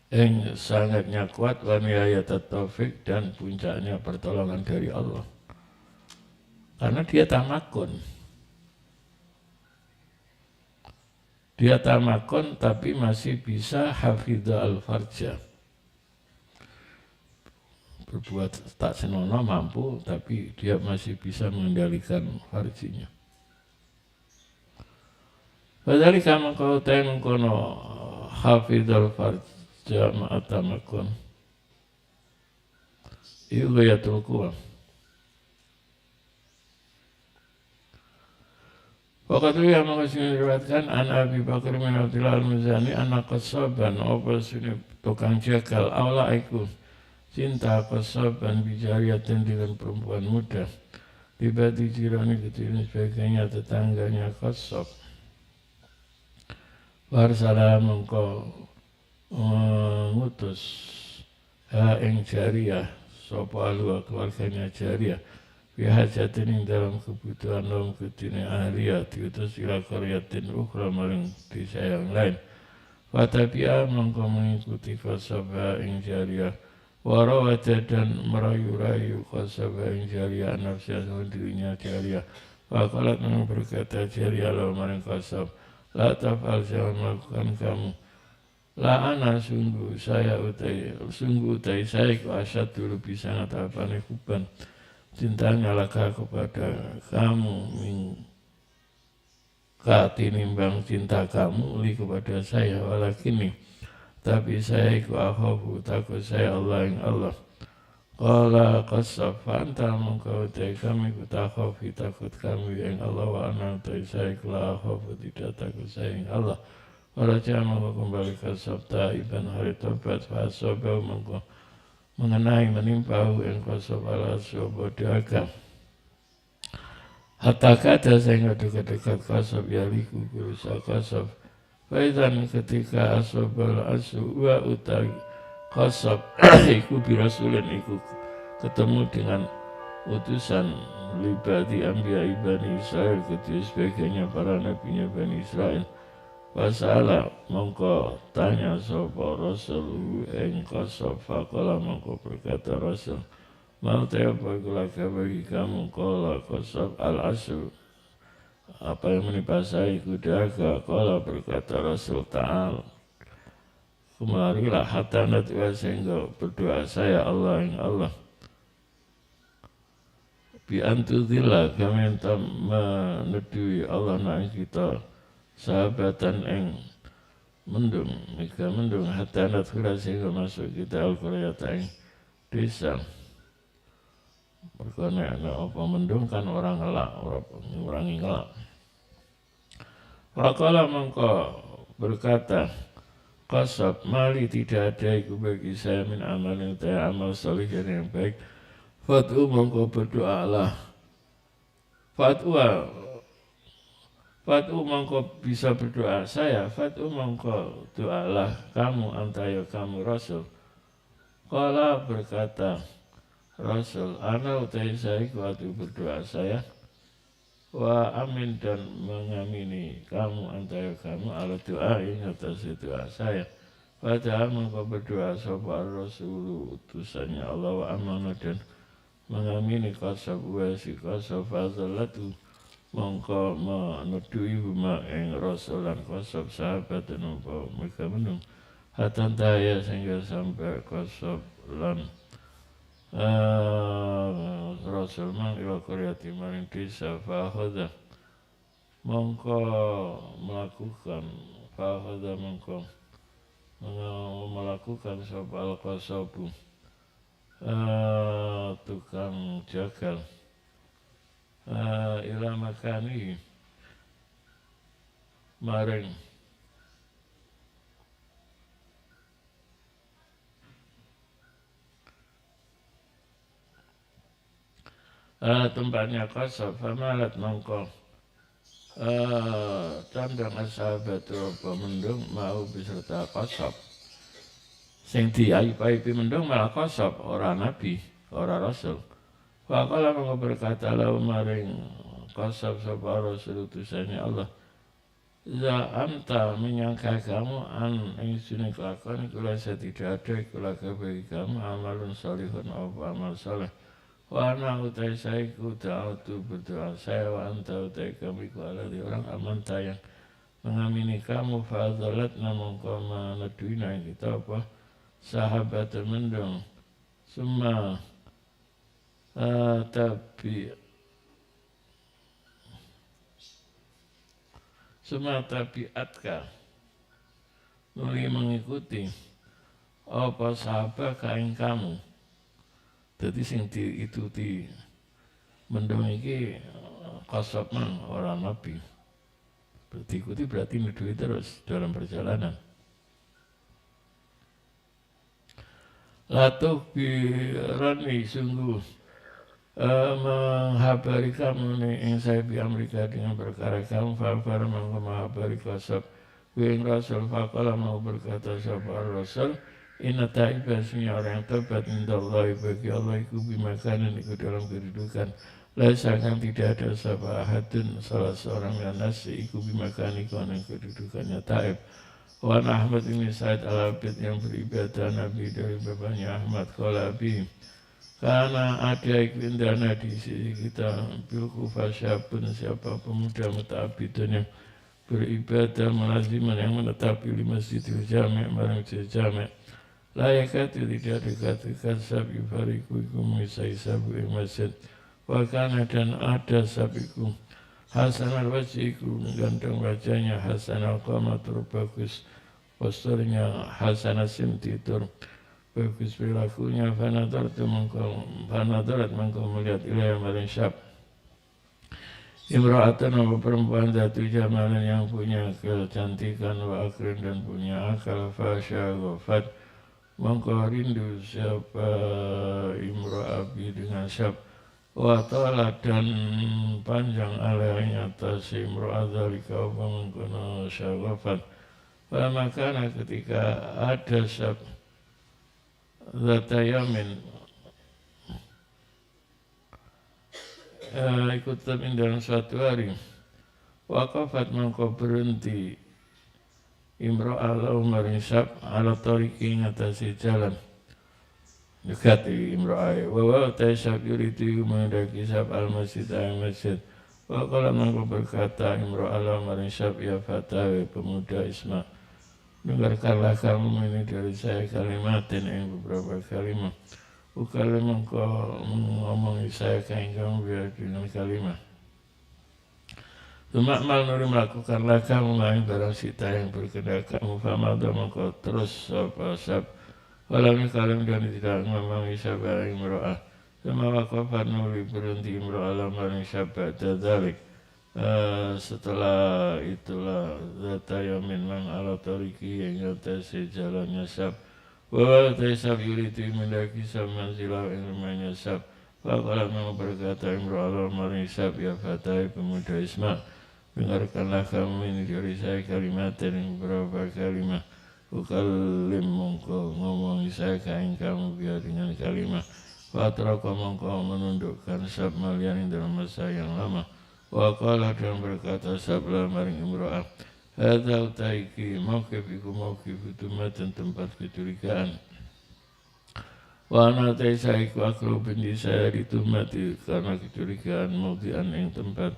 yang sangatnya kuat wa nihayat taufik dan puncaknya pertolongan dari Allah karena dia tamakun tapi masih bisa hafidha al-farja, berbuat tak senonoh mampu tapi dia masih bisa mengendalikan farjinya. Padahal kama kau tengkono hafidhal farja ma'atamakun itu gayatul kuwah. Waktu yang mengasih diriwayatkan an Abi Bakar bin Abdullah al-Muzani anak qasaban apa sini tukang jagal aula iku cinta qasaban bijariatin dengan perempuan muda tiba di jirani kecil sebagainya tetangganya qasab warsala mengko mengutus ing jariyah sapa alwa keluarganya jariyah bihajatin ing dalam kebutuhan dalam kedine ahliya diutus ila qaryatin ukhra maring desa yang lain. Fatabia mengko mengikuti qasaba ing jariyah warawata dan merayu-rayu qasaba ing jariyah nafsiyah dirinya jariyah. Faqalat berkata jariyah lalu maring qasab la taf'al jangan melakukan kamu la ana sungguh utai saya ku asyad dulu bisa ngatapane kuban cintanya laka kepada kamu tinimbang cinta kamu li kepada saya walakini tapi saya iku akhafu takut saya Allah yang Allah qala qasab fa'anta mengkau utai kami ku takhafi takut kami yang Allah wa ana utai saya iku la akhafu tidak takut saya yang Allah walaja mengkau kembali qasab ta'iban hari tobat fa'asobau mengkau mengenai menimpahu yang qasab ala sobo dagang hatta kata sehingga dekat-dekat qasab yaliku berusaha qasab faizan ketika asobal asu wa utai qasab iku birasulin iku ketemu dengan utusan libadi anbiya Bani Israel ketika sebagainya para nabinya Bani Israel. Wasala mongko tanya sapa Rasul ing qasab faqala mongko berkata Rasul mau tanya apa bagi kamu qala qasab al-asu apa yang menimpa saya kudaga qala berkata Rasul ta'ala kemarilah hatta natwa sehingga berdoa saya Allah yang Allah bi antudillah kami menedui Allah nang kita sahabatan ing mendung mika mendung hatta nadkhula sehingga masuk kita al-qaryata ing desa. Mergo nek apa mendung kan orang ngelak, orang ngelak. Faqala mengko berkata, qasab mali tidak ada iku bagi saya min amal yang saya amal soleh yang baik. Fatu mengko berdoalah. Fatu mengko bisa berdoa saya. Fatu mengko doalah kamu antaya kamu Rasul. Qala berkata Rasul, ana utai saya kuatu berdoa saya. Wa amin dan mengamini kamu antara kamu ala doa ini atas doa saya. Padahal mengkau berdoa sopa Rasul utusannya Allah wa amanah dan mengamini kasab wa si kasab fazalatu mengkau menudui huma yang Rasul dan kasab sahabat dan umpau mereka menung hatan daya sehingga sampai kasab lan Rasul mang ila qaryati maring desa fakhadha mongko melakukan sapa al-qasabu tukang jagal ila makani maring tempatnya qasab famalat mongko tandang sahabat apa mendung mau beserta qasab sing diaip-aipi mendung malah qasab ora nabi ora rasul. Faqala mongko berkata lahu maring qasab sapa rasul utusannya Allah, za anta menyangka kamu ing sune kelakuan kula tidak ada kula bagi kamu amalun salihun apa amal saleh. Wa ana utai saya ku ta'atu berdoa saya wa anta utai kami ku ala di orang aman yang mengamini kamu fa'adhalat namun kau meneduina kita apa sahabat mendung semua tabiatka nuli mengikuti apa sahabat kain kamu. Jadi sing diikuti mendung iki qasab mang orang nabi. Berikuti berarti nedui terus dalam perjalanan. Latuk birani sungguh menghabari kamu ing saya bi Amerika dengan perkara kamu fa'far menghabari qasab wing rasul faqala mau berkata sapa rasul inna ta'ibasnya orang yang tobat mindallahi bagi Allah iku bimakanan iku dalam kedudukan laisahkan tidak ada sabahadun salah seorang yang nasi iku bimakan iku yang kedudukannya ta'ib. Wan Ahmad ini Said al-Abid yang beribadah Nabi dari bapaknya Ahmad Qalabi karena ada iku indana di sisi kita bil Kufah siapa pemuda muta'abidun yang beribadah melaziman yang menetapi di Masjidil Jami' marang Jami' layakat tidak dikatakan sabi fariku iku misai sabu ing masjid wakana dan ada sabiku hasan al-wajhiku ganteng wajahnya hasan al-qamatur bagus posturnya hasan as-simtitur bagus perilakunya fanadarat mengkau melihat ilayah maring syab imra'atan apa perempuan datu jamalan yang punya kecantikan wa akrin dan punya akal fasya ghafat mongko rindu siapa imra'abi dengan syab wa ta'ala dan panjang alainya atas imra'adhalika wa mengkono syagafat wa makana ketika ada syab zata yamin ikut temin dalam suatu hari waqafat mongko berhenti imra'ah lau maring syab ala tariki ngatasi jalan dekati imra'ah wa syab yuridu mendaki syab al-masjid al-masjid wa qala mongko berkata imra'ah lau maring syab ya fatawi pemuda isma dengarkanlah kamu ini dari saya kalimatin yang beberapa kalimat ukalim mongko mengomongi saya kain kamu biar dengan kalimat Tumakmal nuri melakukanlah kamu main barang sita yang berkendak kamu famada mengkau terus sapa sab walami kalim dan tidak memang isabah imro'ah sama wakafat nuri berhenti imro'ah lamarin syabah dadalik setelah itulah zata yamin mang ala tariki yang nyatasi jalannya sab wa taisab yuritu mendaki sama silau yang rumahnya sab Fakalah mau berkata imro'ah lamarin sab ya fatai pemuda isma' dengarkanlah kamu ini dari saya kalimat yang beberapa kalimat ukalim mongko ngomongi saya kain kamu biar dengan kalimat Fatraka mongko menundukkan sab malian dalam masa yang lama Waqalah dan berkata sabla maring imro'ah Hadha utaiki mauqifiku mauqifu tumatan tempat kecurigaan Wa ana taisaiku aklu benci saya ditumati karena kecurigaan maudian yang tempat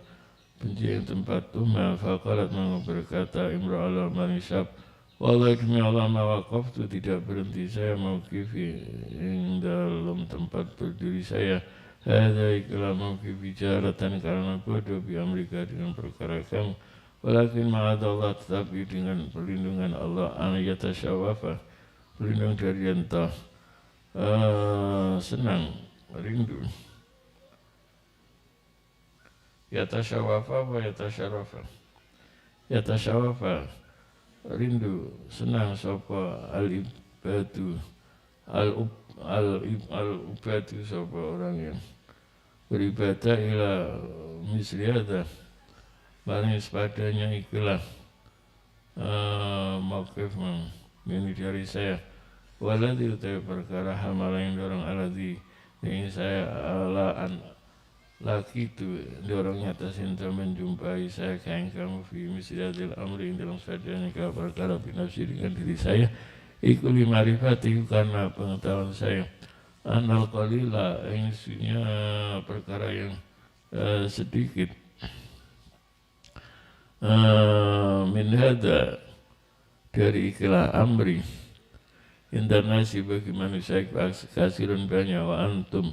benci yang tempat tumah faqalat mau berkata imra'al manisab wallahi demi Allah mawakaf itu tidak berhenti saya mauqifi yang dalam tempat berdiri saya hadza ikla mauqifi jaratan karena bodoh bi Amerika dengan perkara kamu walakin ma'adallah tetapi dengan perlindungan Allah an yatasyawafa berlindung dari entah senang rindu Yatasyawafa wa yatasyarafa Yatasyawafa rindu senang sapa al-ibadu al-ibadu sapa orang yang beribadah ila misliada maring sepadanya ikulah mauqif ini dari saya waladhi utai perkara hamalah yang dorong aladhi yang saya alaan laki itu dorong nyata sinta menjumpai saya kain kamu fi misliadil amri dalam sadanya kau perkara binafsi dengan diri saya ikuli marifati karena pengetahuan saya anal qalila yang isunya perkara yang sedikit min hada dari ikilah amri internasi bagi manusia kasirun banyak wa antum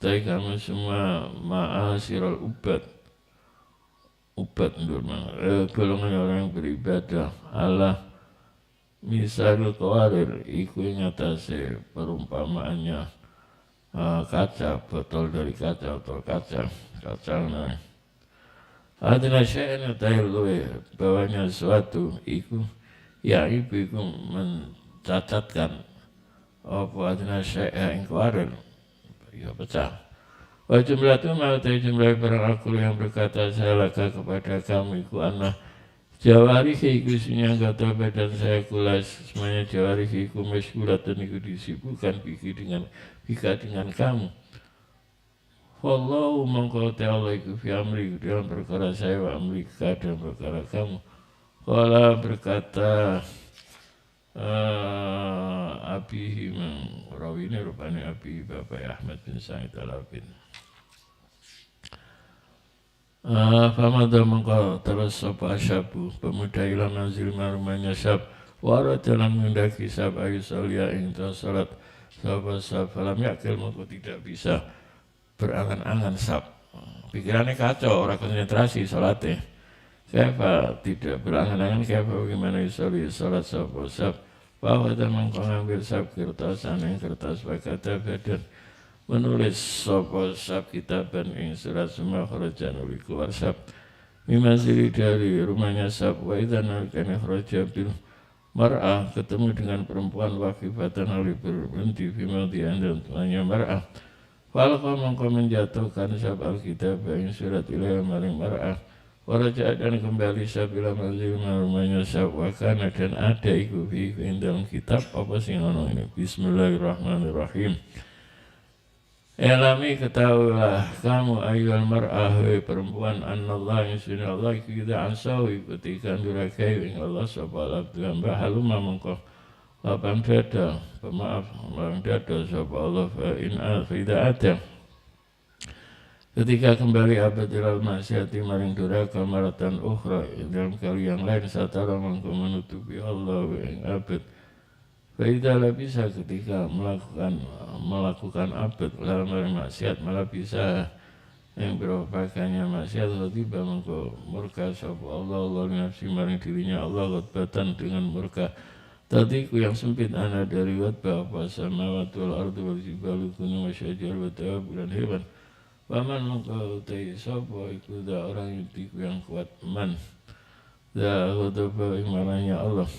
tapi kamu semua ma'asyiral ubat golongan orang yang beribadah Allah misalul qawarir iku ngatasi perumpamaannya kaca botol dari kaca atau kaca nah adina syai'an ta'iluwe bawahnya suatu iku ya ibu iku mencacatkan apa adina syai'an qawarir ya pecah. Wa jumlah itu mautai jumlah barang akul yang berkata saya laka kepada kamu iku anah jawarihi iku isinya kata badan saya kulas semuanya jawarihi iku masyghulatan iku disibukkan dengan kamu. Wallahu mangko ta'ala iku fi amri dalam perkara saya wa amrika dalam perkara kamu. Qala berkata Abi rawi ini rupanya Abi Bapak Ahmad bin Sa'id al-Abin Famada mengkau terus sopa asyabu pemuda ilang nazil marumanya syab wara jalan mendaki syab ayu solia yang salat sopa syab falam yakil mengkau tidak bisa berangan-angan syab pikirannya kacau, orang konsentrasi salatnya Kaifa tidak berangan-angan kaifa bagaimana yusoli salat sopa syab bahwa teman kau ngambil sab kertasan yang kertas berkata badan menulis sopo sab kitaban yang surat semua kharaja nuli keluar sab mimazili dari rumahnya sab wa idhan alikani kharaja bil mar'ah ketemu dengan perempuan wakifatan ali berhenti fimaldian dan tuanya mar'ah falqa mongko menjatuhkan sab alkitab yang surat ilayah maring mar'ah waraja dan kembali sabila manzil rumahnya sawakana dan ada iku fi dalam kitab apa sing ono ini bismillahirrahmanirrahim Elami ketahuilah kamu ayyuhal mar'ah perempuan annallah insya Allah kita ansawi ketika durakai ing Allah sapa abdu hamba haluma mengko lapang dada pemaaf lapang dada sapa Allah fa in al-fida'ata ketika kembali abad ilal maksiati maring duraka maratan ukhra dalam kali yang lain satara mangko menutupi Allah yang abad Faidalah bisa ketika melakukan abad dalam maring maksiat malah bisa yang beropakannya maksiat tiba mengko murka sapa Allah nafsi maring dirinya Allah ghadbatan dengan murka tadi ku yang sempit ana dari ghadbah apa samawati wal ardu wal jibalu gunung wasyajar wa dawab dan hewan paman mengko utai sapa iku da orang yang kuat man da ghadbah imananya Allah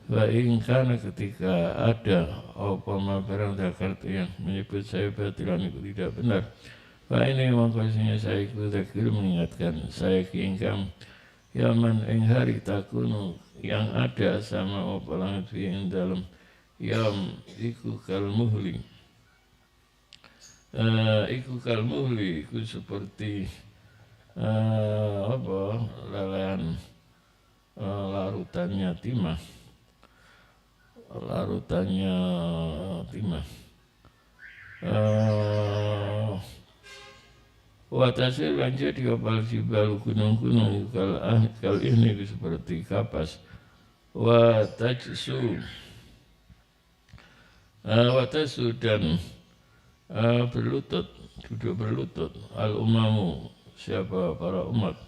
wa in kana ketika ada apa ma barang zakar yang menyebut saya batilan itu tidak benar. Pak ini mengkosnya saya kudakir mengingatkan saya ke ingkam yaman ing hari takunu yang ada sama apa langit yang dalam yam iku kal muhli iku seperti apa lelehan larutannya timah Watasir lanjut kapal jibal gunung-gunung kal ini seperti kapas. Watasu dan berlutut, duduk berlutut al-umamu siapa para umat.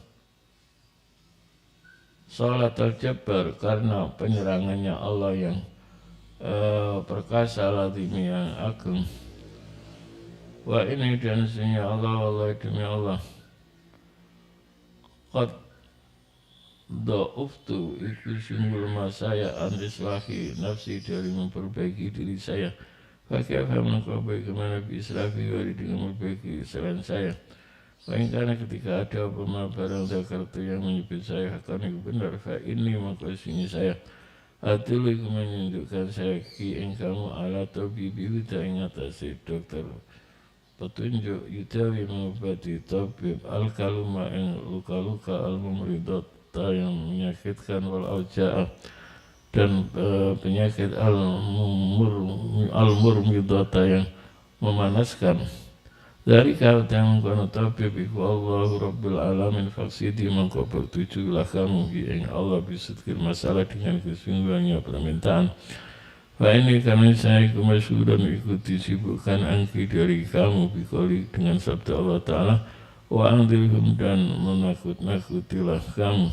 Salat al-jabbar karena penyerangannya Allah yang perkasa ladimi yang agung. Wa ini dan sesungguhnya Allah demi Allah qad da'uftu iku sungguh lemah saya an-islahi nafsi dari memperbaiki diri saya pakai faham kau bagaimana bi-islahi wali dengan memperbaiki selain saya karena ketika ada apa barang zakartu yang menyebut saya akan itu benar fa ini maka sini saya atulah iku menunjukkan saya ki kamu ala tabibi huda ing atase dokter petunjuk yutawi mengobati tabib al-kaluma yang luka-luka al-mumridata yang menyakitkan wal auja'ah dan penyakit al-murmidata yang memanaskan dari kau yang mengkono tabib iku Allahu Rabbil Alamin faksidi mengkau bertujulah kamu yang Allah bisudkir masalah dengan kesungguhannya permintaan. Pak ini kami saya kemasyuran ikuti sibukkan angki dari kamu bikoli dengan sabda Allah Ta'ala wa angdilhum dan menakut-nakutilah kamu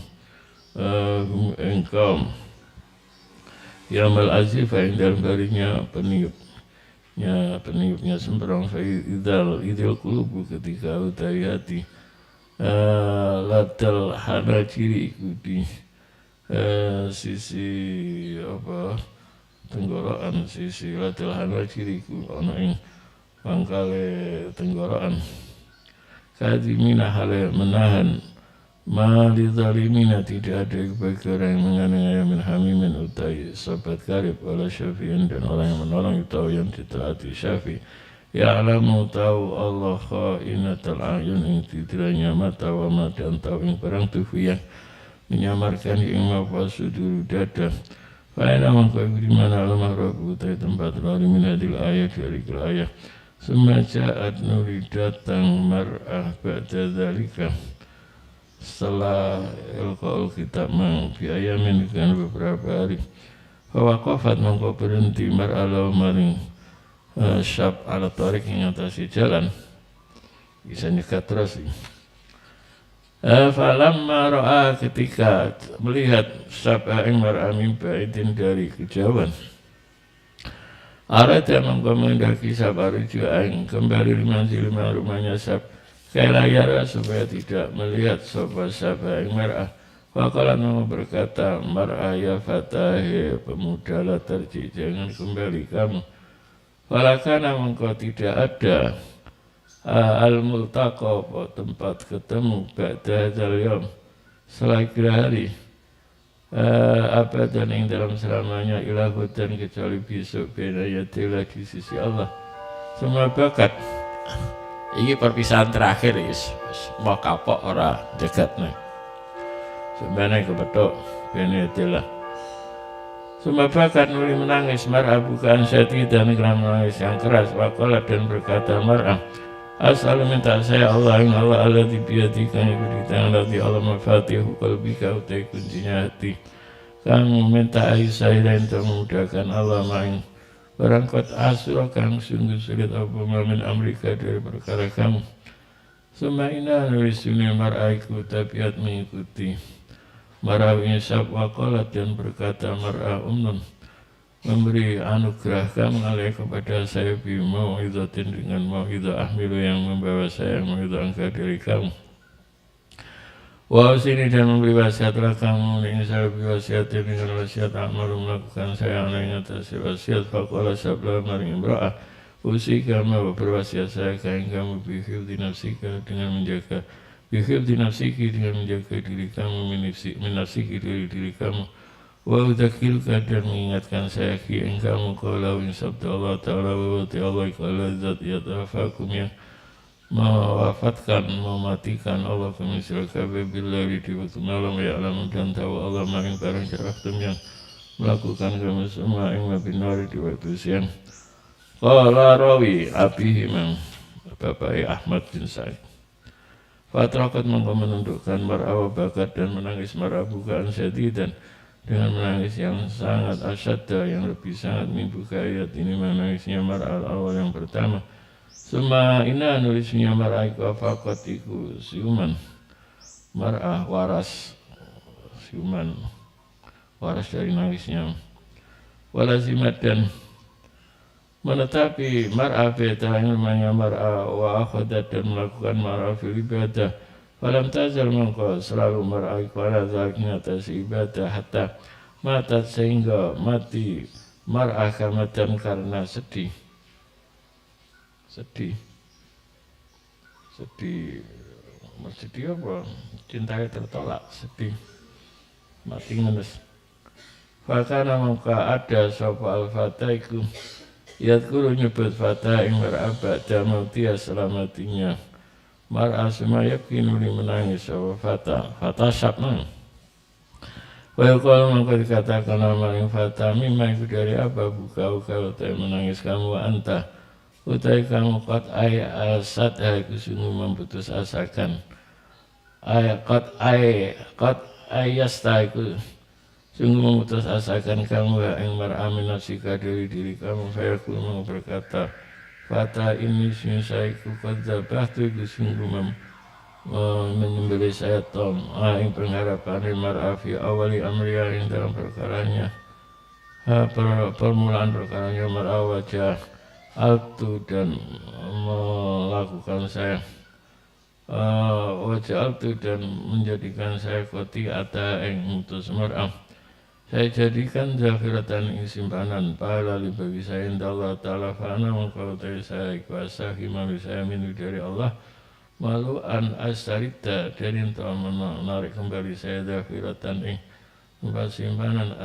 engkau yamal azif yang dalam harinya peniupnya sembarang idil kulubu ketika utai hati latal hana ciri ikuti sisi apa tenggorokan sisi latihan ciriku ana ing pangkale tenggorokan kadimina hale menahan mali zalimina tidak ada bagi orang yang menganiaya min hamimin utai sahabat karib wala syafi'in dan orang yang menolong tahu yang ditaati syafi' ya'lamu tahu Allah kha'inatal a'yun ing titiranya mata wa ma dan tahu ing barang tubuh yang menyamarkan ing mafasu dulu dada Fa'ina mengkau di mana alamah rabu utai tempat lari minadil ayat dari ayat semacam nuri datang mar'ah ba'da dhalika setelah ilqa'ul kitab biayamin dengan beberapa hari Fawaqafat mengkau berhenti mar'ah lau maring syab ala tarik yang atasi jalan bisa nyekat terus falamma ra'a ketika melihat sab'a ing mar'a min ba'idin dari kejauhan arada mengko mendaki sab'a ruju'an kembali limanzil rumahnya sab kaila yara supaya tidak melihat sab'a ing mar'a faqalan mau berkata mar'a ya fatahi pemuda la tarji jangan kembali kamu falakana mengko tidak ada al-multaqa tempat ketemu ba'da hadzal yaum setelah hari abadan yang dalam selamanya ilahu dan kecuali besok bina yatilah di sisi Allah semua bakat ini perpisahan terakhir mau kapok ora dekat nih sebenarnya kebetuk bina yatilah semua bakat nuli menangis mar'ah bukan syati dan menangis yang keras waqala dan berkata mar'ah asal minta saya Allah yang Allah alladzi biyadika iku di tangan Allah mafatihu qalbika utai kuncinya hati kamu minta Aisyah dan memudahkan Allah main barangkot asura kang sungguh sulit apa mamin Amerika dari perkara kamu Suma'ina nulis dunia mar'aiku tabiat mengikuti mar'ah insab waqalat dan berkata mar'ah memberi anugerah kamu alaih kepada saya bimau'izatin dengan mau'izah ahmilu yang membawa saya mau'izah angka dari kamu wa sini dan memberi wasiatlah kamu dengan saya wasiatin dengan wasiat amalu melakukan saya alaih atas wasiat faqala sabla maring imra'ah usika ma berwasiat saya kain kamu bihifdi nafsika dengan menjaga bihifdi nafsiki dengan menjaga diri kamu minafsiki dari diri kamu wa udzakiruka dan mengingatkan saya ki ing kamu kalau sabda Allah Ta'ala wa Allah kalau zat yatafakum yang mewafatkan mematikan Allah kemisal kabe billahi di waktu malam ya alam dan tahu Allah maring barang jaraktum yang melakukan kamu semua ing mabinari di waktu siang qala rawi abihi mang Bapak Ahmad bin Sa'id fatrakat menundukkan mar'awa bakat dan menangis mar'ah bukaan syadidan dengan menangis yang sangat asyadda yang lebih sangat mimbuka ayat ini menangisnya mar'al awal yang pertama summa ina nulisnya mar'aiku afaqatiku siuman mar'ah waras siuman waras dari nangisnya walazimat dan menetapi mar'ah beta yang namanya mar'ah wa akhadat dan melakukan mar'ah fil ibadah falam tazal mengko selalu mar'ah pada zakin atas ibadah hatta mata sehingga mati mar'ah kamatan karena sedih apa cintanya tertolak sedih mati ngenes fakana mengko ada sapa al-fataiku yadkuru nyebut fatah ing mar'aba damautia selamatinya mar'ah semayab kinuli menangis sama fatah syabman wa yuqalu maka dikatakan amaring fatah mimma iku dari apa buka utai menangis kamu wa anta utai kamu qad asad haiku sungguh memutus asakan qad ayastaiku sungguh memutus asakan kamu yang mar'amin nafsika dari diri kamu fayakul mau berkata fata ini syaiku qadzabah tu sungguh menyembelih saya tom yang pengharapan mar'afi awali amriya yang dalam perkaranya permulaan perkaranya mar'ah wajah altu dan melakukan saya wajah altu dan menjadikan saya koti ata yang mutus mar'ah saya jadikan zakhiratan ing simpanan pahala bagi saya inda Allah Ta'ala fa'ana mengkau dari saya kuasa himali saya minu dari Allah malu an asarita dari untuk menarik kembali saya zakhiratan ing tempat simpanan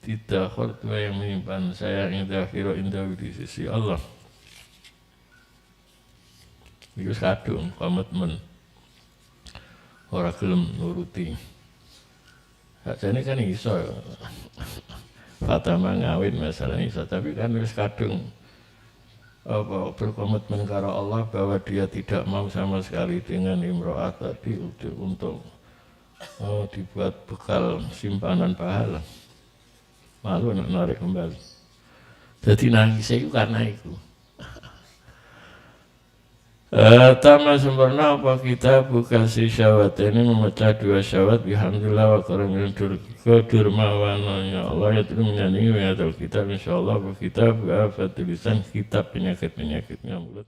tidak khurtwa yang menyimpan saya ing zakhirah indah di sisi Allah itu kadung komitmen orang gelem nuruti ini kan iso Fatama ngawin masalah iso tapi kan wis kadung berkomitmen karo Allah bahwa dia tidak mau sama sekali dengan imro'ah tadi untuk dibuat bekal simpanan pahala malu narik kembali jadi nangis itu karena itu Tama sempurna apa kita buka si syawat ini memecah dua syawat bihamdulillah wa karamin kedurmawananya Allah ya terus menyanyi ya kitab insyaallah kita buka tulisan kitab penyakit-penyakitnya mulut